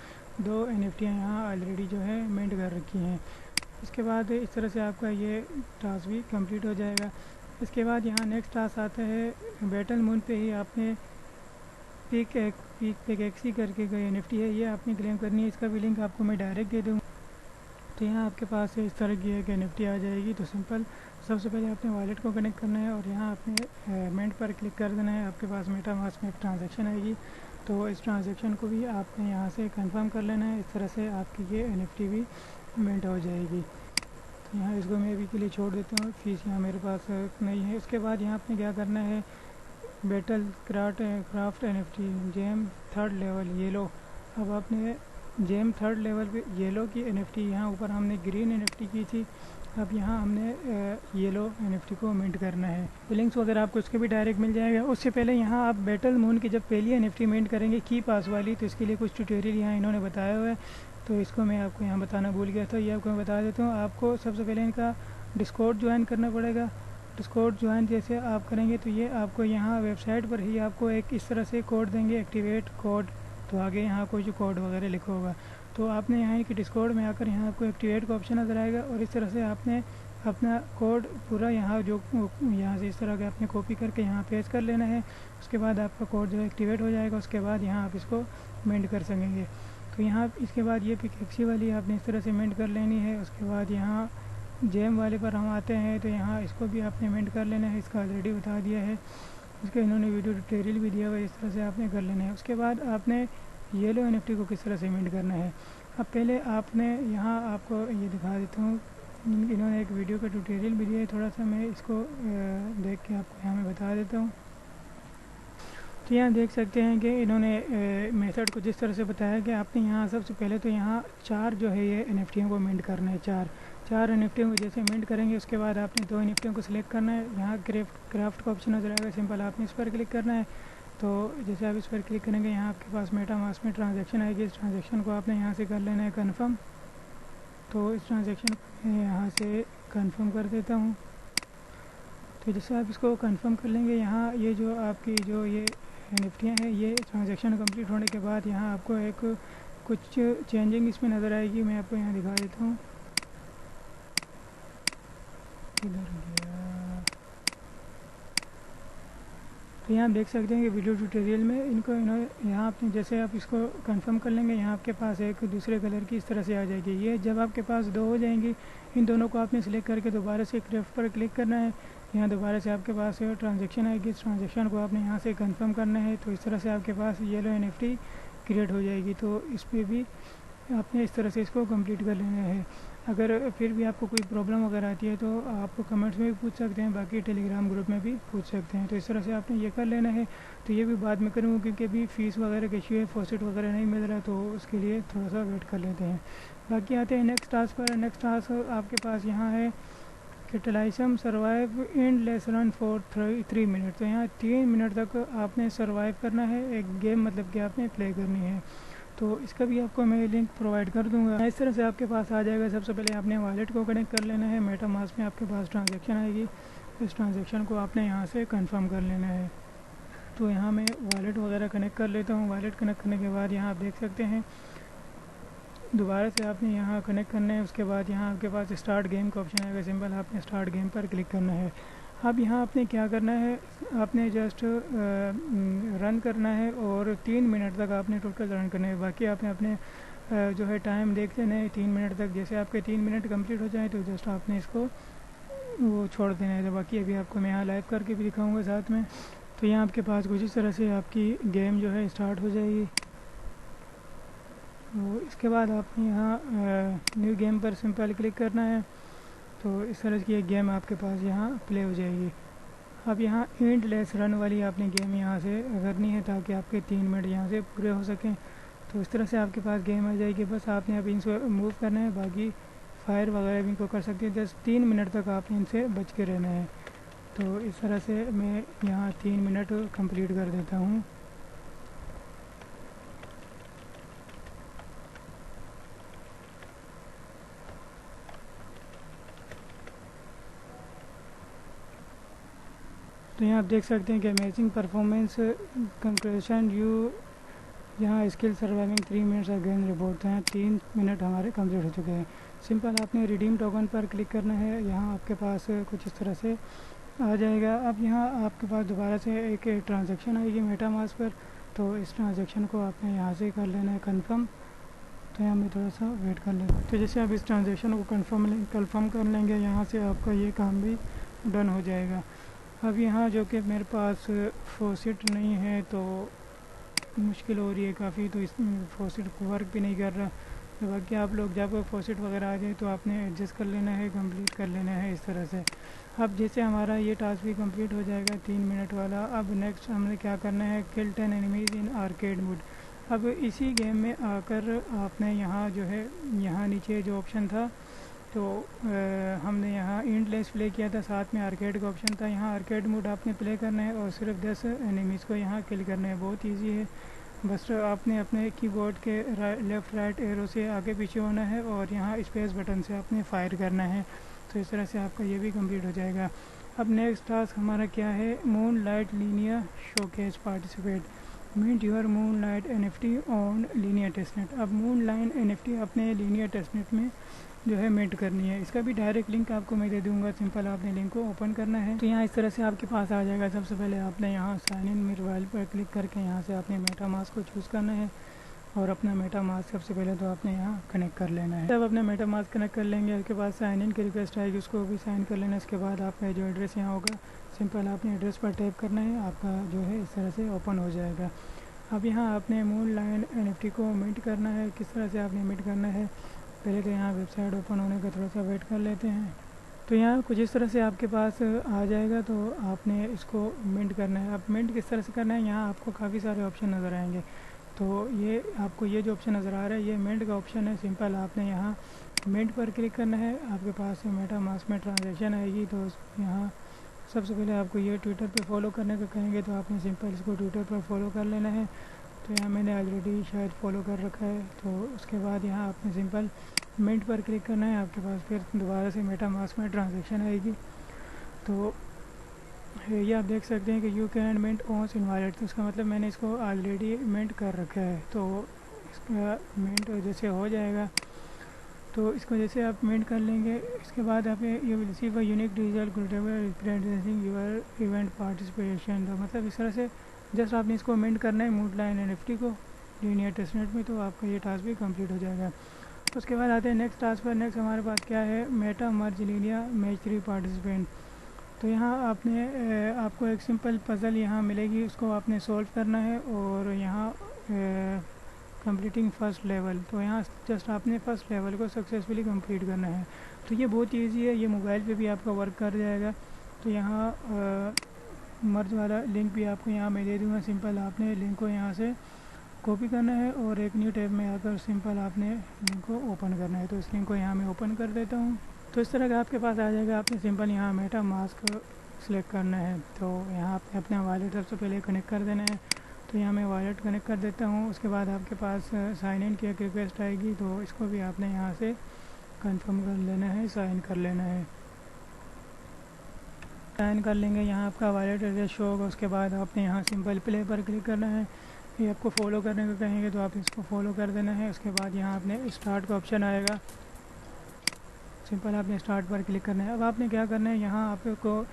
2 NFT यहाँ ऑलरेडी जो है मिंट कर रखी हैं। इसके बाद इस तरह से आपका ये टास्क भी कंप्लीट हो जाएगा। इसके बाद यहाँ नेक्स्ट टास्क आता है बैटल मून पे ही आपने पिक एक्सी करके कोई NFT है, ये आपने क्लेम करनी है। इसका भी लिंक आपको मैं डायरेक्ट दे दूँगा। तो यहाँ आपके पास इस तरह की एक NFT आ जाएगी। तो सिंपल सबसे पहले आपने वॉलेट को कनेक्ट करना है और यहाँ आपने मिंट पर क्लिक कर देना है। आपके पास मेटामास्क में एक ट्रांजैक्शन आएगी, तो इस ट्रांजैक्शन को भी आपने यहाँ से कंफर्म कर लेना है। इस तरह से आपकी ये NFT भी मिंट हो जाएगी। तो यहाँ इसको मैं अभी के लिए छोड़ देता हूँ, फीस यहाँ मेरे पास नहीं है। उसके बाद यहाँ आपने क्या करना है, battle craft NFT gem third level yellow. अब आपने जेम थर्ड लेवल पे येलो की NFT, यहाँ ऊपर हमने ग्रीन NFT की थी, अब यहाँ हमने येलो NFT को मिंट करना है। तो लिंक्स वगैरह आपको इसके भी डायरेक्ट मिल जाएगा। उससे पहले यहाँ आप बैटल मून की जब पहली NFT मिंट करेंगे की पास वाली, तो इसके लिए कुछ ट्यूटोरियल यहाँ इन्होंने बताया हुआ है। तो इसको मैं आपको यहाँ बताना भूल गया था, ये आपको मैं बता देता हूँ। आपको सबसे पहले इनका डिस्कॉर्ड ज्वाइन करना पड़ेगा। डिस्कॉर्ड ज्वाइन जैसे आप करेंगे तो ये आपको यहाँ वेबसाइट पर ही आपको एक इस तरह से कोड देंगे, एक्टिवेट कोड। तो आगे यहाँ कोई जो कोड वगैरह लिखा होगा, तो आपने यहाँ कि डिस्कॉर्ड में आकर यहाँ आपको एक्टिवेट का ऑप्शन नज़र आएगा और इस तरह से आपने अपना कोड पूरा यहाँ जो यहाँ से इस तरह के आपने कॉपी करके यहाँ पेस्ट कर लेना है। उसके बाद आपका कोड जो एक्टिवेट हो जाएगा। उसके बाद यहाँ आप इसको मिंट कर सकेंगे। तो यहाँ इसके बाद ये पिकेक्सी वाली आपने इस तरह से मिंट कर लेनी है। उसके बाद यहाँ जेम वाले पर हम आते हैं, तो यहाँ इसको भी आपने मिंट कर लेना है। इसका ऑलरेडी बता दिया है। उसका इन्होंने वीडियो ट्यूटोरियल भी दिया हुआ है, इस तरह से आपने कर लेना है। उसके बाद आपने येलो NFT को किस तरह से मिंट करना है। अब पहले आपने यहाँ आपको ये दिखा देता हूँ, इन्होंने एक वीडियो का ट्यूटोरियल भी दिया है, थोड़ा सा मैं इसको देख के आपको यहाँ मैं बता देता हूँ। तो यहाँ देख सकते हैं कि इन्होंने मेथड को जिस तरह से बताया कि आपने यहाँ सबसे पहले तो यहाँ 4 जो है ये NFT को मिंट करना है। चार NFT को जैसे मिंट करेंगे उसके बाद आपने 2 NFT को सिलेक्ट करना है। यहाँ क्राफ्ट का ऑप्शन नजर आएगा, सिंपल आपने इस पर क्लिक करना है। तो जैसे आप इस पर क्लिक करेंगे यहाँ आपके पास मेटामास्क में ट्रांजैक्शन आएगी, इस ट्रांजैक्शन को आपने यहाँ से कर लेना है कन्फर्म। तो इस ट्रांजैक्शन को मैं यहाँ से कन्फर्म कर देता हूँ। तो जैसे आप इसको कंफर्म कर लेंगे, यहाँ ये जो आपकी जो ये NFT हैं, ये ट्रांजैक्शन कंप्लीट होने के बाद यहाँ आपको एक कुछ चेंजिंग इसमें नज़र आएगी। मैं आपको यहाँ दिखा देता हूँ, इधर गया। तो यहाँ देख सकते हैं कि वीडियो ट्यूटोरियल में इन्होंने यहाँ आपने जैसे आप इसको कंफर्म कर लेंगे, यहाँ आपके पास एक दूसरे कलर की इस तरह से आ जाएगी। ये जब आपके पास 2 हो जाएंगी, इन दोनों को आपने सिलेक्ट करके दोबारा से क्राफ्ट पर क्लिक करना है। यहाँ दोबारा से आपके पास ट्रांजैक्शन आएगी, इस ट्रांजैक्शन को आपने यहाँ से कंफर्म करना है। तो इस तरह से आपके पास येलो NFT क्रिएट हो जाएगी। तो इस पर भी आपने इस तरह से इसको कंप्लीट कर लेना है। अगर फिर भी आपको कोई प्रॉब्लम वगैरह आती है तो आप कमेंट्स में भी पूछ सकते हैं, बाकी टेलीग्राम ग्रुप में भी पूछ सकते हैं। तो इस तरह से आपने ये कर लेना है। तो ये भी बाद में करूँगा क्योंकि अभी फ़ीस वगैरह का इशू है, फॉसिट वगैरह नहीं मिल रहा, तो उसके लिए थोड़ा सा वेट कर लेते हैं। बाकी आते हैं नेक्स्ट टास्क पर। नेक्स्ट टास्क आपके पास यहाँ है कि टलाइसम survive in less run for 3 minute. तो यहाँ 3 मिनट तक आपने सर्वाइव करना है, एक गेम मतलब कि आपने प्ले करनी है। तो इसका भी आपको मैं लिंक प्रोवाइड कर दूंगा। इस तरह से आपके पास आ जाएगा। सबसे पहले आपने वॉलेट को कनेक्ट कर लेना है, मेटामास्क में आपके पास ट्रांजैक्शन आएगी, इस ट्रांजैक्शन को आपने यहाँ से कंफर्म कर लेना है। तो यहाँ मैं वॉलेट वगैरह कनेक्ट कर लेता हूँ। वॉलेट कनेक्ट करने के बाद यहाँ आप देख सकते हैं दोबारा से आपने यहाँ कनेक्ट करना है। उसके बाद यहाँ आपके पास स्टार्ट गेम का ऑप्शन आएगा, सिंपल आपने स्टार्ट गेम पर क्लिक करना है। अब यहाँ आपने क्या करना है, आपने जस्ट रन करना है और 3 मिनट तक आपने टोटल रन करना है। बाकी आपने अपने जो है टाइम देख लेना है 3 मिनट तक। जैसे आपके 3 मिनट कंप्लीट हो जाए तो जस्ट आपने इसको वो छोड़ देना है। तो बाकी अभी आपको मैं यहाँ लाइव करके भी दिखाऊँगा साथ में। तो यहाँ आपके पास कुछ इस तरह से आपकी गेम जो है स्टार्ट हो जाएगी। तो इसके बाद आपने यहाँ न्यू गेम पर सिंपल क्लिक करना है। तो इस तरह की एक गेम आपके पास यहाँ प्ले हो जाएगी। अब यहाँ एंडलेस रन वाली आपने गेम यहाँ से करनी है ताकि आपके 3 मिनट यहाँ से पूरे हो सकें। तो इस तरह से आपके पास गेम आ जाएगी। बस आपने अब इनसे मूव करना है, बाकी फायर वगैरह भी इनको कर सकते हैं। जस्ट 3 मिनट तक आपने इनसे बच के रहना है। तो इस तरह से मैं यहाँ 3 मिनट कंप्लीट कर देता हूँ। तो यहाँ आप देख सकते हैं कि अमेजिंग परफॉर्मेंस कंक्रेशन यू, यहाँ skill surviving 3 minutes again report. तो यहाँ 3 मिनट हमारे कंप्लीट हो चुके हैं। सिंपल आपने रिडीम टोकन पर क्लिक करना है, यहाँ आपके पास कुछ इस तरह से आ जाएगा। अब यहाँ आपके पास दोबारा से एक ट्रांजैक्शन आएगी मेटामास्क पर। तो इस ट्रांजैक्शन को आपने यहाँ से कर लेना है कन्फर्म। तो यहाँ मैं थोड़ा सा वेट कर लेता हूँ। तो जैसे आप इस ट्रांजैक्शन को कन्फर्म कर लेंगे, यहाँ से आपका ये काम भी डन हो जाएगा। अब यहाँ जो कि मेरे पास फॉसिट नहीं है तो मुश्किल हो रही है काफ़ी, तो इस फॉसिट वर्क भी नहीं कर रहा। तो बाकी आप लोग जब फॉसिट वगैरह आ जाए तो आपने एडजस्ट कर लेना है, कंप्लीट कर लेना है इस तरह से। अब जैसे हमारा ये टास्क भी कंप्लीट हो जाएगा 3 मिनट वाला। अब नेक्स्ट हमने क्या करना है, किल 10 एनिमीज़ इन आर्केड मोड। अब इसी गेम में आकर आपने यहाँ जो है, यहाँ नीचे जो ऑप्शन था तो हमने यहाँ एंडलेस प्ले किया था, साथ में आर्केड का ऑप्शन था। यहाँ आर्केड मोड आपने प्ले करना है और सिर्फ 10 एनिमीज़ को यहाँ किल करना है। बहुत इजी है, बस आपने अपने कीबोर्ड के लेफ़्ट राइट एरो से आगे पीछे होना है और यहाँ स्पेस बटन से आपने फायर करना है। तो इस तरह से आपका ये भी कंप्लीट हो जाएगा। अब नेक्स्ट टास्क हमारा क्या है, moon light linear showcase participate mint your moon light NFT on linear testnet. अब मून लाइट NFT अपने लीनियर टेस्टनेट में जो है मिंट करनी है। इसका भी डायरेक्ट लिंक आपको मैं दे दूंगा, सिंपल आपने लिंक को ओपन करना है। तो यहाँ इस तरह से आपके पास आ जाएगा। सबसे पहले आपने यहाँ साइन इन मोबाइल पर क्लिक करके यहाँ से आपने मेटामास्क को चूज़ करना है। और अपना मेटा मास्क सबसे पहले तो आपने यहाँ कनेक्ट कर लेना है। जब अपना मेटा मास्क कनेक्ट कर लेंगे उसके बाद साइन इन की रिक्वेस्ट आएगी, उसको भी साइन कर लेना। इसके बाद आपका जो एड्रेस यहाँ होगा सिंपल आपने एड्रेस पर टैप करना है, आपका जो है इस तरह से ओपन हो जाएगा। अब यहाँ आपने मून लायन NFT को मिंट करना है। किस तरह से आपने मिंट करना है, पहले तो यहाँ वेबसाइट ओपन होने का थोड़ा सा वेट कर लेते हैं। तो यहाँ कुछ इस तरह से आपके पास आ जाएगा, तो आपने इसको मिंट करना है। अब मिंट किस तरह से करना है, यहाँ आपको काफ़ी सारे ऑप्शन नज़र आएंगे। तो ये आपको ये जो ऑप्शन नज़र आ रहा है ये मिंट का ऑप्शन है। सिंपल आपने यहाँ मिंट पर क्लिक करना है। आपके पास मेटा मास्क में ट्रांजैक्शन आएगी, तो यहाँ सबसे पहले आपको ये ट्विटर पे फॉलो करने को कहेंगे, तो आपने सिंपल इसको ट्विटर पर फॉलो कर लेना है। तो यहाँ मैंने ऑलरेडी शायद फॉलो कर रखा है। तो उसके बाद यहाँ आपने सिंपल मिंट पर क्लिक करना है। आपके पास फिर दोबारा से मेटा मास्क में ट्रांजैक्शन आएगी। तो ये आप देख सकते हैं कि you can mint once in wallet, तो इसका मतलब मैंने इसको ऑलरेडी मिंट कर रखा है। तो इसका मिंट जैसे हो जाएगा, तो इसको जैसे आप मिंट कर लेंगे, इसके बाद आप you will receive a unique digital representing your event participation. तो मतलब इस तरह से जस्ट आपने इसको मिंट करना है मून लायन NFT को लीनियर टेस्टनेट में, तो आपका ये टास्क भी कंप्लीट हो जाएगा। उसके बाद आते हैं नेक्स्ट टास्क पर। नेक्स्ट हमारे पास क्या है, मेटा मर्ज लीनिया मैच 3 पार्टिसिपेंट। तो यहाँ आपने आपको एक सिंपल पज़ल यहाँ मिलेगी, उसको आपने सॉल्व करना है। और यहाँ कंप्लीटिंग फ़र्स्ट लेवल, तो यहाँ जस्ट आपने फ़र्स्ट लेवल को सक्सेसफुली कंप्लीट करना है। तो ये बहुत ईजी है, ये मोबाइल पे भी आपका वर्क कर जाएगा। तो यहाँ मर्ज वाला लिंक भी आपको यहाँ मैं दे दूँगा। सिंपल आपने लिंक को यहाँ से कॉपी करना है और एक न्यू टैब में आकर सिंपल आपने लिंक को ओपन करना है। तो इस लिंक को यहाँ मैं ओपन कर देता हूँ। तो इस तरह का आपके पास आ जाएगा। आपने सिंपल यहाँ मेटा मास्क सेलेक्ट करना है। तो यहाँ आपने अपना वॉलेट सबसे पहले कनेक्ट कर देना है। तो यहाँ मैं वॉलेट कनेक्ट कर देता हूँ। उसके बाद आपके पास साइन इन की एक रिक्वेस्ट आएगी, तो इसको भी आपने यहाँ से कंफर्म कर लेना है, साइन कर लेना है। साइन कर लेंगे, यहाँ आपका वॉलेट एड्रेस शो होगा। उसके बाद आपने यहाँ सिंपल प्ले पर क्लिक करना है। ये आपको फॉलो करने को कहेंगे, तो आप इसको फॉलो कर देना है। उसके बाद यहाँ आपने स्टार्ट का ऑप्शन आएगा, सिंपल आपने स्टार्ट पर क्लिक करना है। अब आपने क्या करना है, यहाँ आपको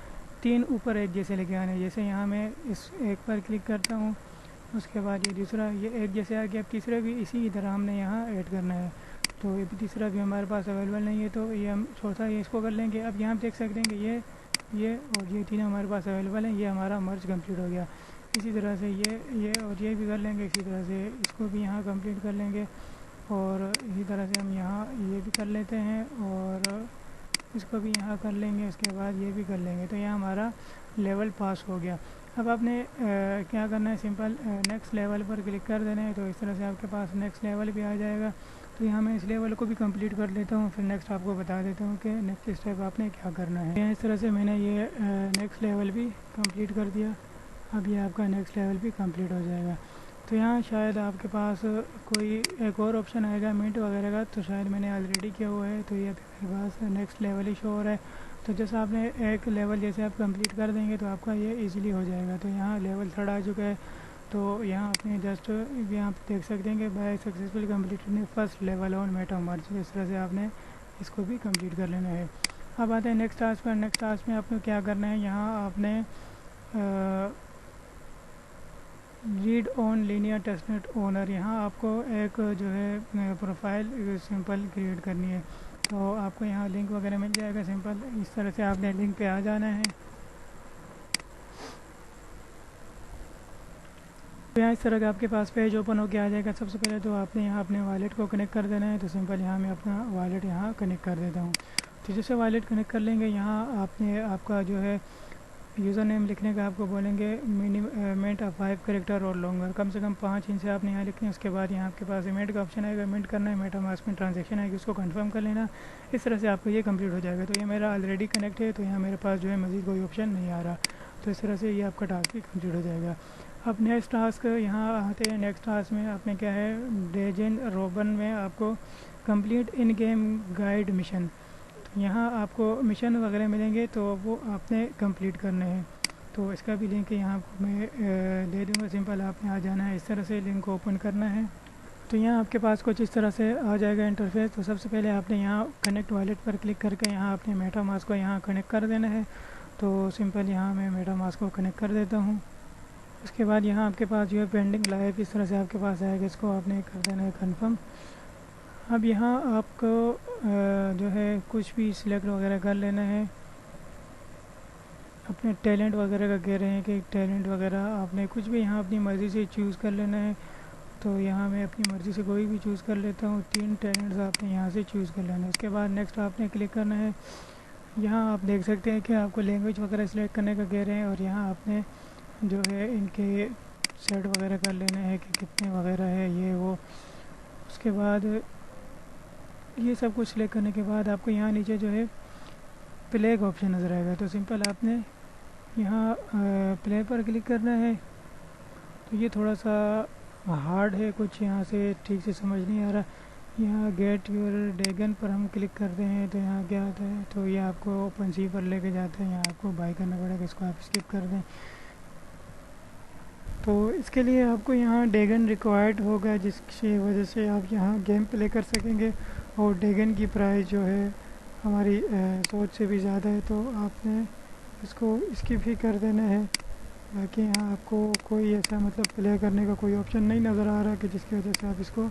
3 ऊपर एक जैसे लेके आने हैं। जैसे यहाँ मैं इस एक पर क्लिक करता हूँ, उसके बाद ये दूसरा ये एक जैसे आ गया। अब तीसरा भी इसी तरह हमने यहाँ ऐड करना है। तो ये तीसरा भी हमारे पास अवेलेबल नहीं है, तो ये हम चौथा ये इसको कर लेंगे। अब यहाँ आप देख सकते हैं कि ये और ये तीन हमारे पास अवेलेबल हैं। ये हमारा मर्ज कंप्लीट हो गया। इसी तरह से ये और ये भी कर लेंगे। इसी तरह से इसको भी यहाँ कंप्लीट कर लेंगे। और इसी तरह से हम यहाँ ये भी कर लेते हैं और इसको भी यहाँ कर लेंगे। उसके बाद ये भी कर लेंगे। तो यहाँ हमारा लेवल पास हो गया। अब आपने क्या करना है, सिंपल नेक्स्ट लेवल पर क्लिक कर देना है। तो इस तरह से आपके पास नेक्स्ट लेवल भी आ जाएगा। तो यहाँ मैं इस लेवल को भी कंप्लीट कर लेता हूँ, फिर नेक्स्ट आपको बता देता हूँ कि नेक्स्ट स्टेप आपने क्या करना है। यहाँ इस तरह से मैंने ये नेक्स्ट लेवल भी कंप्लीट कर दिया। अब ये आपका नेक्स्ट लेवल भी कंप्लीट हो जाएगा। तो यहाँ शायद आपके पास कोई एक और ऑप्शन आएगा मिंट वगैरह का, तो शायद मैंने ऑलरेडी किया हुआ है। तो ये मेरे पास नेक्स्ट लेवल ही शो हो रहा है। तो जैसे आपने एक लेवल जैसे आप कंप्लीट कर देंगे तो आपका ये इजीली हो जाएगा। तो यहाँ लेवल 3 आ चुका है। तो यहाँ आपने जस्ट यहाँ देख सकते हैं कि by successful completed first level on Meta Merge. इस तरह से आपने इसको भी कंप्लीट कर लेना है। अब आते हैं नेक्स्ट टास्क पर। नेक्स्ट टास्क में आपको क्या करना है, यहाँ आपने read on linear testnet owner, यहाँ आपको एक जो है प्रोफाइल सिंपल क्रिएट करनी है। तो आपको यहाँ लिंक वगैरह मिल जाएगा। सिंपल इस तरह से आपने लिंक पे आ जाना है। तो यहाँ इस तरह का आपके पास पेज ओपन होकर आ जाएगा। सबसे पहले तो आपने यहाँ अपने वॉलेट को कनेक्ट कर देना है। तो सिंपल यहाँ मैं अपना वॉलेट यहाँ कनेक्ट कर देता हूँ। तो जैसे वॉलेट कनेक्ट कर लेंगे, यहाँ आपने आपका जो है यूज़र नेम लिखने का आपको बोलेंगे मिनिमेंट 5 कैरेक्टर और लॉन्गर, कम से कम 5 इंच से आपने यहाँ लिखने हैं। उसके बाद यहाँ आपके पास मिंट का ऑप्शन आएगा, मिंट करना है। मेटा मास्क में ट्रांजेक्शन आएगी, उसको कंफर्म कर लेना। इस तरह से आपको ये कंप्लीट हो जाएगा। तो ये मेरा ऑलरेडी कनेक्ट है, तो यहाँ मेरे पास जो है मज़ीद कोई ऑप्शन नहीं आ रहा। तो इस तरह से ये आपका टास्क भी कंप्लीट हो जाएगा। अब नेक्स्ट टास्क यहाँ आते हैं। नेक्स्ट टास्क में आपने क्या है, डेजन रोबन में आपको complete in game guide mission, यहाँ आपको मिशन वगैरह मिलेंगे, तो वो आपने कंप्लीट करने हैं। तो इसका भी लिंक यहाँ आपको मैं दे दूँगा। सिंपल आपने आ जाना है, इस तरह से लिंक को ओपन करना है। तो यहाँ आपके पास कुछ इस तरह से आ जाएगा इंटरफेस। तो सबसे पहले आपने यहाँ कनेक्ट वॉलेट पर क्लिक करके यहाँ अपने मेटा मास्क को यहाँ कनेक्ट कर देना है। तो सिंपल यहाँ मैं मेटा मास्क को कनेक्ट कर देता हूँ। उसके बाद यहाँ आपके पास जो है पेंडिंग लाइफ इस तरह से आपके पास आएगा, इसको आपने कर देना है कन्फर्म। अब यहाँ आपको जो है कुछ भी सिलेक्ट वगैरह कर लेना है। अपने टैलेंट वगैरह का कह रहे हैं कि टैलेंट वगैरह आपने कुछ भी यहाँ अपनी मर्ज़ी से चूज़ कर लेना है। तो यहाँ मैं अपनी मर्ज़ी से कोई भी चूज़ कर लेता हूँ। 3 टैलेंट्स आपने यहाँ से चूज़ कर लेना है। इसके बाद नेक्स्ट आपने क्लिक करना है। यहाँ आप देख सकते हैं कि आपको लैंग्वेज वगैरह सिलेक्ट करने का कह रहे हैं, और यहाँ आपने जो है इनके सेट वगैरह कर लेना है कि कितने वगैरह है ये वो। उसके बाद ये सब कुछ सिलेक्ट करने के बाद आपको यहाँ नीचे जो है प्ले का ऑप्शन नज़र आएगा। तो सिंपल आपने यहाँ प्ले पर क्लिक करना है। तो ये थोड़ा सा हार्ड है, कुछ यहाँ से ठीक से समझ नहीं आ रहा। यहाँ गेट योर ड्रैगन पर हम क्लिक करते हैं तो यहाँ क्या आता है, तो ये आपको ओपन सी पर लेके जाते हैं। यहाँ आपको बाय करना पड़ेगा, इसको आप स्किप कर दें। तो इसके लिए आपको यहाँ ड्रैगन रिक्वायर्ड होगा, जिसकी वजह से आप यहाँ गेम प्ले कर सकेंगे। और ड्रैगन की प्राइस जो है हमारी सोच से भी ज़्यादा है, तो आपने इसको स्किप ही कर देना है। बाकी यहाँ आपको कोई ऐसा मतलब प्ले करने का कोई ऑप्शन नहीं नज़र आ रहा कि जिसकी वजह से आप इसको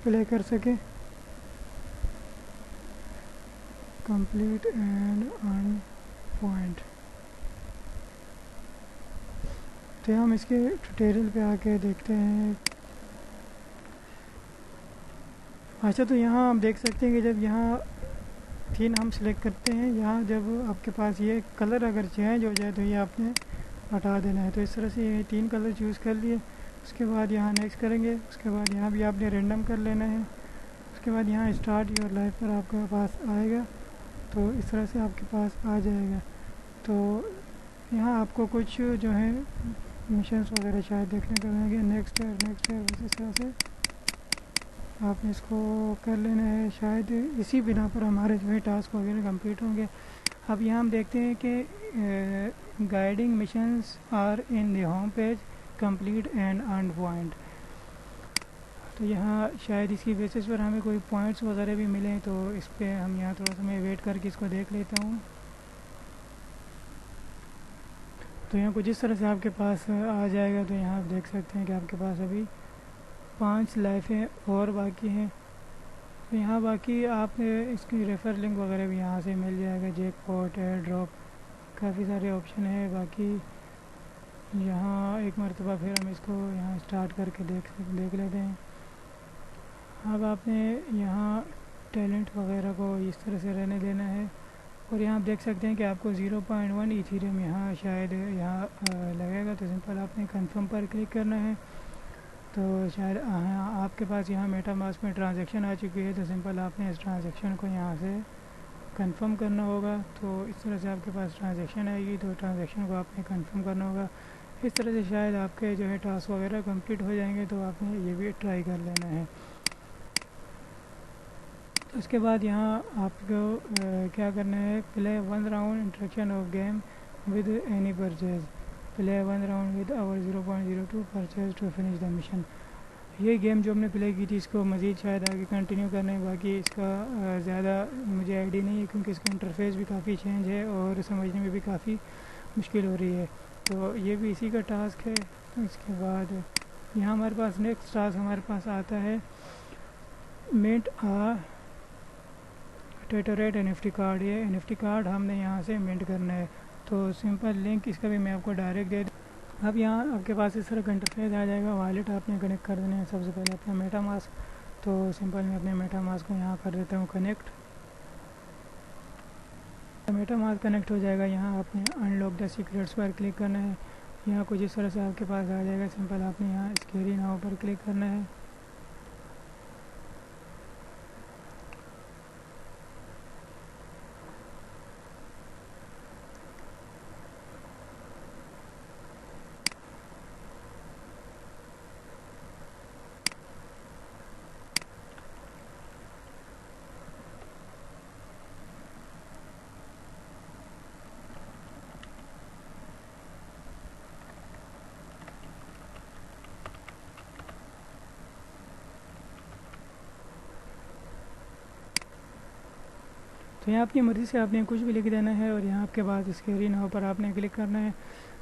प्ले कर सकें। Complete and earn point. तो हम इसके ट्यूटोरियल पे आके देखते हैं। अच्छा, तो यहाँ हम देख सकते हैं कि जब यहाँ 3 हम सिलेक्ट करते हैं, यहाँ जब आपके पास ये कलर अगर चेंज हो जाए तो ये आपने हटा देना है। तो इस तरह से ये 3 कलर चूज़ कर लिए। उसके बाद यहाँ नेक्स्ट करेंगे। उसके बाद यहाँ भी आपने रेंडम कर लेना है। उसके बाद यहाँ स्टार्ट योर लाइफ पर आपके पास आएगा। तो इस तरह से आपके पास आ जाएगा। तो यहाँ आपको कुछ जो है मिशंस वगैरह शायद देखने को मिलेंगे। नेक्स्ट है इस तरह से आपने इसको कर लेना है। शायद इसी बिना पर हमारे जो है टास्क वगैरह कंप्लीट होंगे। अब यहाँ हम देखते हैं कि guiding missions are in the home page, complete and earn point. तो यहाँ शायद इसी बेसिस पर हमें कोई पॉइंट्स वगैरह भी मिलें, तो इस पर हम यहाँ थोड़ा सा मैं वेट करके इसको देख लेता हूँ। तो यहाँ कुछ इस तरह से आपके पास आ जाएगा। तो यहाँ आप देख सकते हैं कि आपके पास अभी 5 लाइफें और बाकी हैं। तो यहाँ बाकी आप इसकी रेफ़र लिंक वगैरह भी यहाँ से मिल जाएगा। जैकपॉट, एयर ड्रॉप, काफ़ी सारे ऑप्शन है। बाकी यहाँ एक मरतबा फिर हम इसको यहाँ स्टार्ट करके देख लेते हैं। अब आपने यहाँ टैलेंट वगैरह को इस तरह से रहने देना है। और यहाँ आप देख सकते हैं कि आपको 0.1 इथीरियम यहाँ शायद यहाँ लगेगा। तो सिंपल आपने कंफर्म पर क्लिक करना है। तो शायद आपके पास यहाँ मेटामास्क में ट्रांजैक्शन आ चुकी है। तो सिंपल आपने इस ट्रांजैक्शन को यहाँ से कंफर्म करना होगा। तो इस तरह से आपके पास ट्रांजैक्शन आएगी, तो ट्रांजैक्शन को आपने कंफर्म करना होगा। इस तरह से शायद आपके जो है टास्क वगैरह कंप्लीट हो जाएंगे। तो आपने ये भी ट्राई कर लेना है। उसके बाद यहाँ आपको क्या करना है, play 1 round interaction of game with any purchase, play 1 round with our 0.02 purchase to finish the mission. ये गेम जो हमने प्ले की थी, इसको मज़ीद शायद आगे कंटिन्यू करना है। बाकी इसका ज़्यादा मुझे आइडिया नहीं है, क्योंकि इसका इंटरफेस भी काफ़ी चेंज है और समझने में भी काफ़ी मुश्किल हो रही है। तो ये भी इसी का टास्क है। तो इसके बाद यहाँ हमारे पास नेक्स्ट टास्क हमारे पास आता है, मिंट आ टेटोरेट NFT कार्ड। ये NFT कार्ड हमने यहाँ से मिंट करना है। तो सिंपल लिंक इसका भी मैं आपको डायरेक्ट दे दूँ। अब यहाँ आपके पास इस तरह का इंटरफेस आ जाएगा। वॉलेट आपने कनेक्ट कर देना है। सबसे पहले अपना मेटामास्क। तो सिंपल मैं अपने मेटामास्क को यहाँ कर देता हूँ कनेक्ट। मेटामास्क कनेक्ट हो जाएगा। यहाँ आपने अनलॉक द सीक्रेट्स पर क्लिक करना है। यहाँ कुछ इस तरह से आपके पास आ जाएगा। सिंपल आपने यहाँ स्कैरी नाउ पर क्लिक करना है। तो यहाँ अपनी मर्ज़ी से आपने कुछ भी लिख देना है। और यहाँ आपके पास स्कैरी नाउ पर आपने क्लिक करना है।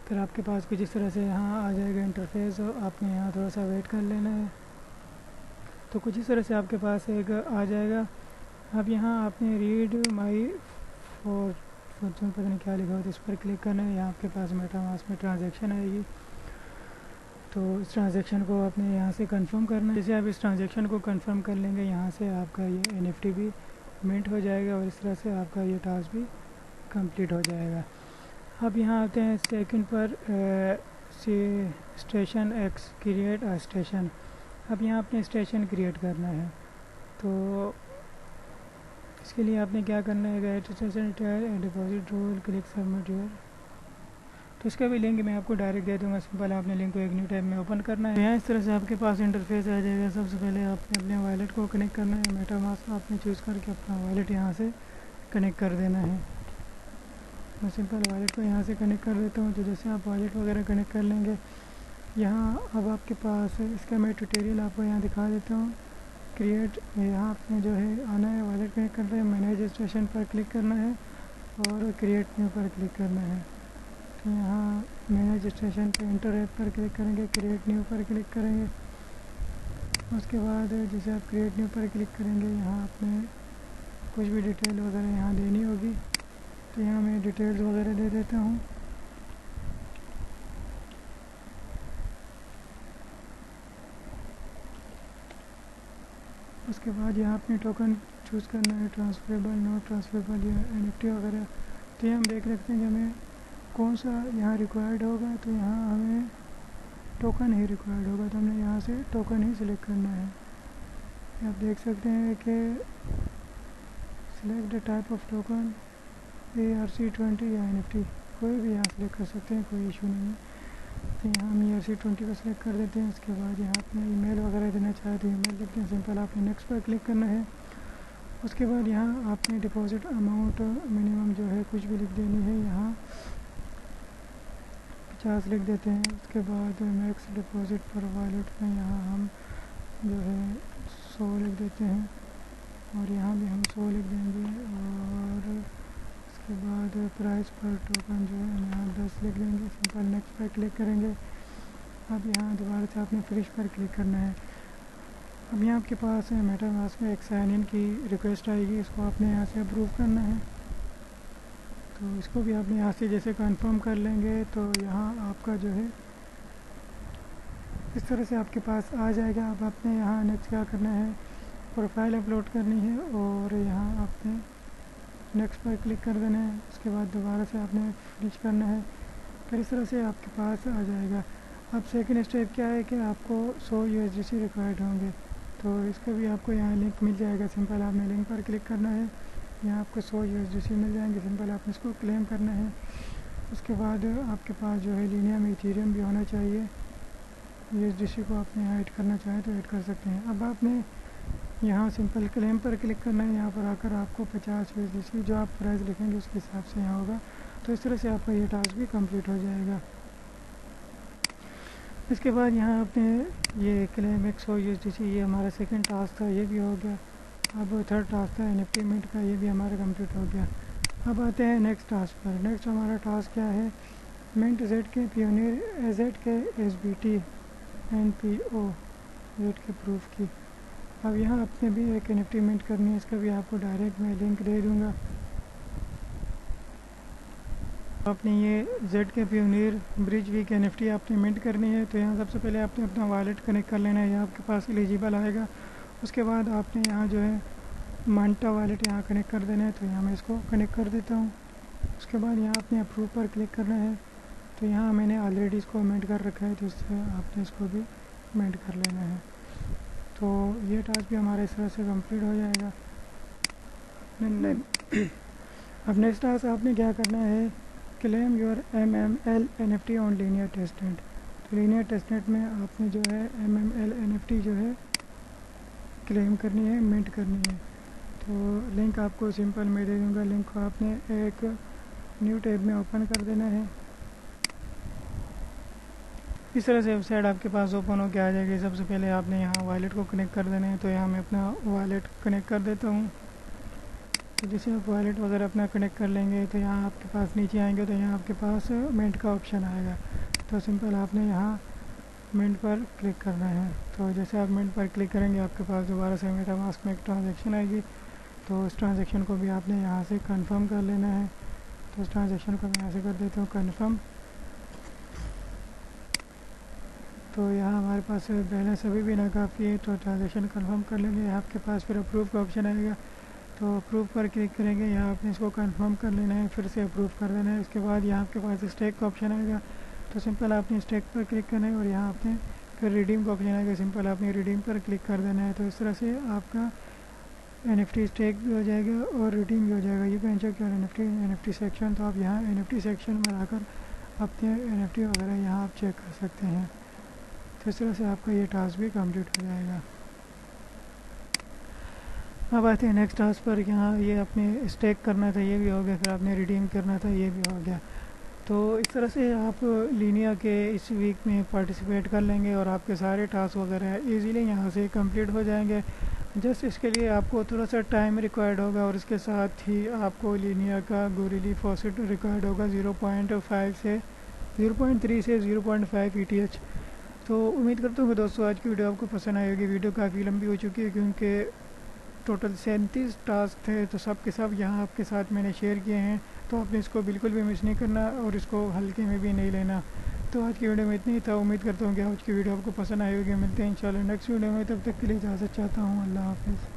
फिर आपके पास कुछ इस तरह से यहाँ आ जाएगा इंटरफेस, और आपने यहाँ थोड़ा सा वेट कर लेना है। तो कुछ इस तरह से आपके पास एक आ जाएगा। अब यहाँ आपने रीड माई फॉर्चून पता नहीं क्या लिखा हो, तो इस पर क्लिक करना है। यहाँ आपके पास मेटामास्क में ट्रांजैक्शन आएगी, तो इस ट्रांजैक्शन को आपने यहाँ से कंफर्म करना है। जैसे आप इस ट्रांजैक्शन को कंफर्म कर लेंगे, यहाँ से आपका ये NFT भी मिंट हो जाएगा, और इस तरह से आपका ये टास्क भी कंप्लीट हो जाएगा। अब यहाँ आते हैं सेकंड पर, station x create a station. अब यहाँ आपने स्टेशन क्रिएट करना है, तो इसके लिए आपने क्या करना है, get station deposit rule, click submit your. तो इसका भी लिंक मैं आपको डायरेक्ट दे दूँगा। सिंपल आपने लिंक को एक न्यू टैब में ओपन करना है। यहाँ इस तरह से आपके पास इंटरफेस आ जाएगा। सबसे पहले आपने अपने वॉलेट को कनेक्ट करना है। मेटामास्क आपने चूज़ करके अपना वॉलेट यहाँ से कनेक्ट कर देना है। मैं सिंपल वॉलेट को यहाँ से कनेक्ट कर देता हूँ। तो जैसे आप वॉलेट वगैरह कनेक्ट कर लेंगे, यहाँ अब आपके पास इसका मैं ट्यूटोरियल आपको यहाँ दिखा देता हूँ। क्रिएट, यहाँ आपने जो है आना है, वॉलेट कनेक्ट करना है, मैनेज स्टेशन पर क्लिक करना है और क्रिएट न्यू पर क्लिक करना है। तो यहाँ मैनेज स्टेशन पे इंटर ऐप पर क्लिक करेंगे, क्रिएट न्यू पर क्लिक करेंगे। उसके बाद जैसे आप क्रिएट न्यू पर क्लिक करेंगे, यहाँ आपने कुछ भी डिटेल वगैरह यहाँ देनी होगी। तो यहाँ मैं डिटेल्स वगैरह दे देता हूँ। उसके बाद यहाँ अपने टोकन चूज़ करना है, ट्रांसफरेबल, नॉट ट्रांसफरेबल या NFT वगैरह। तो ये हम देख सकते हैं कि हमें कौन सा यहाँ रिक्वायर्ड होगा। तो यहाँ हमें टोकन ही रिक्वायर्ड होगा, तो हमने यहाँ से टोकन ही सिलेक्ट करना है। आप देख सकते हैं कि select the type of token, ERC20 या NFT, कोई भी यहाँ सेलेक्ट कर सकते हैं, कोई इशू नहीं है। तो यहाँ हम ERC20 को सिलेक्ट कर देते हैं। उसके बाद यहाँ अपने ईमेल वगैरह देना चाहे तो ईमेल लिखते हैं। सिंपल आपने नेक्स्ट पर क्लिक करना है। उसके बाद यहाँ आपने डिपॉजिट अमाउंट मिनिमम जो है कुछ भी लिख देनी है, यहाँ 50 लिख देते हैं। उसके बाद मैक्स डिपॉजिट पर वॉलेट में यहाँ हम जो है 100 लिख देते हैं, और यहाँ भी हम 100 लिख देंगे। और उसके बाद प्राइस पर टोकन जो है यहाँ 10 लिख देंगे। सिंपल नेक्स्ट पर क्लिक करेंगे। अब यहाँ दोबारा से आपने फिनिश पर क्लिक करना है। अब यहाँ आपके पास मेटामास्क में एक साइन इन की रिक्वेस्ट आएगी, इसको आपने यहाँ से अप्रूव करना है। तो इसको भी आपने यहाँ से जैसे कंफर्म कर लेंगे, तो यहाँ आपका जो है इस तरह से आपके पास आ जाएगा। अब आपने यहाँ नेक्स्ट क्या करना है, प्रोफाइल अपलोड करनी है, और यहाँ आपने नेक्स्ट पर क्लिक कर देना है। उसके बाद दोबारा से आपने फिनिश करना है। फिर इस तरह से आपके पास आ जाएगा। अब सेकंड स्टेप क्या है कि आपको 100 USDC रिक्वायर्ड होंगे, तो इसका भी आपको यहाँ लिंक मिल जाएगा। सिंपल आपने लिंक पर क्लिक करना है, यहाँ आपको 100 USDC मिल जाएंगे। सिंपल आपने इसको क्लेम करना है। उसके बाद आपके पास जो है लीनियम इथेरियम भी होना चाहिए। USDC को आपने यहाँ ऐड करना चाहें तो ऐड कर सकते हैं। अब आपने यहाँ सिंपल क्लेम पर क्लिक करना है। यहाँ पर आकर आपको 50 USDC जो आप प्राइस लिखेंगे उसके हिसाब से यहाँ होगा। तो इस तरह से आपका ये टास्क भी कंप्लीट हो जाएगा। इसके बाद यहाँ आपने ये क्लेम 100 USDC, ये हमारा सेकंड टास्क था, ये भी हो गया। अब थर्ड टास्क था NFT मिंट का, ये भी हमारा कंप्लीट हो गया। अब आते हैं नेक्स्ट टास्क पर। नेक्स्ट हमारा टास्क क्या है, mint ZK pioneer ZK SBT NPO ZK proof की। अब यहाँ आपने भी एक NFT मिंट करनी है, इसका भी आपको डायरेक्ट मैं लिंक दे दूँगा। आपने ये ZK pioneer bridge week NFT आपने मिंट करनी है। तो यहाँ सबसे पहले आपने अपना वॉलेट कनेक्ट कर लेना है, यहाँ आपके पास एलिजिबल आएगा। उसके बाद आपने यहाँ जो है मांटा वॉलेट यहाँ कनेक्ट कर देना है। तो यहाँ मैं इसको कनेक्ट कर देता हूँ। उसके बाद यहाँ आपने अप्रूव पर क्लिक करना है। तो यहाँ मैंने ऑलरेडी इसको मिंट कर रखा है, तो इससे आपने इसको भी मिंट कर लेना है। तो ये टास्क भी हमारा इस तरह से कंप्लीट हो जाएगा। अब नेक्स्ट टास्क आपने क्या करना है, claim your MML NFT on linear testnet. तो लीनियर टेस्टनेट में आपने जो है MML NFT जो है क्लेम करनी है, मिंट करनी है। तो लिंक आपको सिंपल मैं दे दूँगा। लिंक को आपने एक न्यू टैब में ओपन कर देना है। इस तरह से वेबसाइट आपके पास ओपन होकर आ जाएगी। सबसे पहले आपने यहाँ वॉलेट को कनेक्ट कर देना है। तो यहाँ मैं अपना वॉलेट कनेक्ट कर देता हूँ। तो जैसे आप वॉलेट वगैरह अपना कनेक्ट कर लेंगे तो यहाँ आपके पास नीचे आएंगे तो यहाँ आपके पास मिंट का ऑप्शन आएगा। तो सिंपल आपने यहाँ मिंट पर क्लिक करना है। तो जैसे आप मिंट पर क्लिक करेंगे आपके पास दोबारा से मेटामास्क में एक ट्रांजैक्शन आएगी। तो उस ट्रांजैक्शन को भी आपने यहाँ से कंफर्म कर लेना है। तो उस ट्रांजैक्शन को मैं यहाँ से कर देता हूँ कंफर्म। तो यहाँ हमारे पास बैलेंस अभी भी ना काफ़ी है, तो ट्रांजैक्शन कंफर्म कर लेंगे। आपके पास फिर अप्रूव का ऑप्शन आएगा। तो अप्रूव पर क्लिक करेंगे, यहाँ आपने इसको कंफर्म कर लेना है, फिर से अप्रूव कर देना है। उसके बाद यहाँ आपके पास स्टेक का ऑप्शन आएगा। तो सिंपल आपने स्टेक पर क्लिक करना है और यहाँ आपने फिर रिडीम का ऑप्शन आएगा। सिंपल आपने रिडीम पर क्लिक कर देना है। तो इस तरह से आपका NFT स्टेक भी हो जाएगा और रिडीम भी हो जाएगा। You can check your NFT section. तो आप यहाँ NFT सेक्शन में आकर अपने NFT वगैरह यहाँ आप चेक कर सकते हैं। तो इस तरह से आपका ये टास्क भी कंप्लीट हो जाएगा। अब आते हैं नेक्स्ट टास्क पर। यहाँ ये आपने स्टेक करना था, ये भी हो गया। फिर आपने रिडीम करना था, ये भी हो गया। तो इस तरह से आप लीनिया के इस वीक में पार्टिसिपेट कर लेंगे और आपके सारे टास्क वगैरह इजीली यहाँ से कंप्लीट हो जाएंगे। जस्ट इसके लिए आपको थोड़ा सा टाइम रिक्वायर्ड होगा और इसके साथ ही आपको लीनिया का गोरिली फॉसेट रिक्वायर्ड होगा 0.3 से 0.5 ETH। तो उम्मीद करता हूँ कि दोस्तों आज की वीडियो आपको पसंद आई होगी। वीडियो काफ़ी लंबी हो चुकी है क्योंकि टोटल 37 टास्क थे, तो सब के सब यहाँ आपके साथ मैंने शेयर किए हैं। तो आपने इसको बिल्कुल भी मिस नहीं करना और इसको हल्के में भी नहीं लेना। तो आज की वीडियो में इतना ही था। उम्मीद करता हूँ कि आज की वीडियो आपको पसंद आई होगी। मिलते हैं इंशाल्लाह नेक्स्ट वीडियो में। तब तक के लिए इजाज़त चाहता हूँ। अल्लाह हाफ़िज़।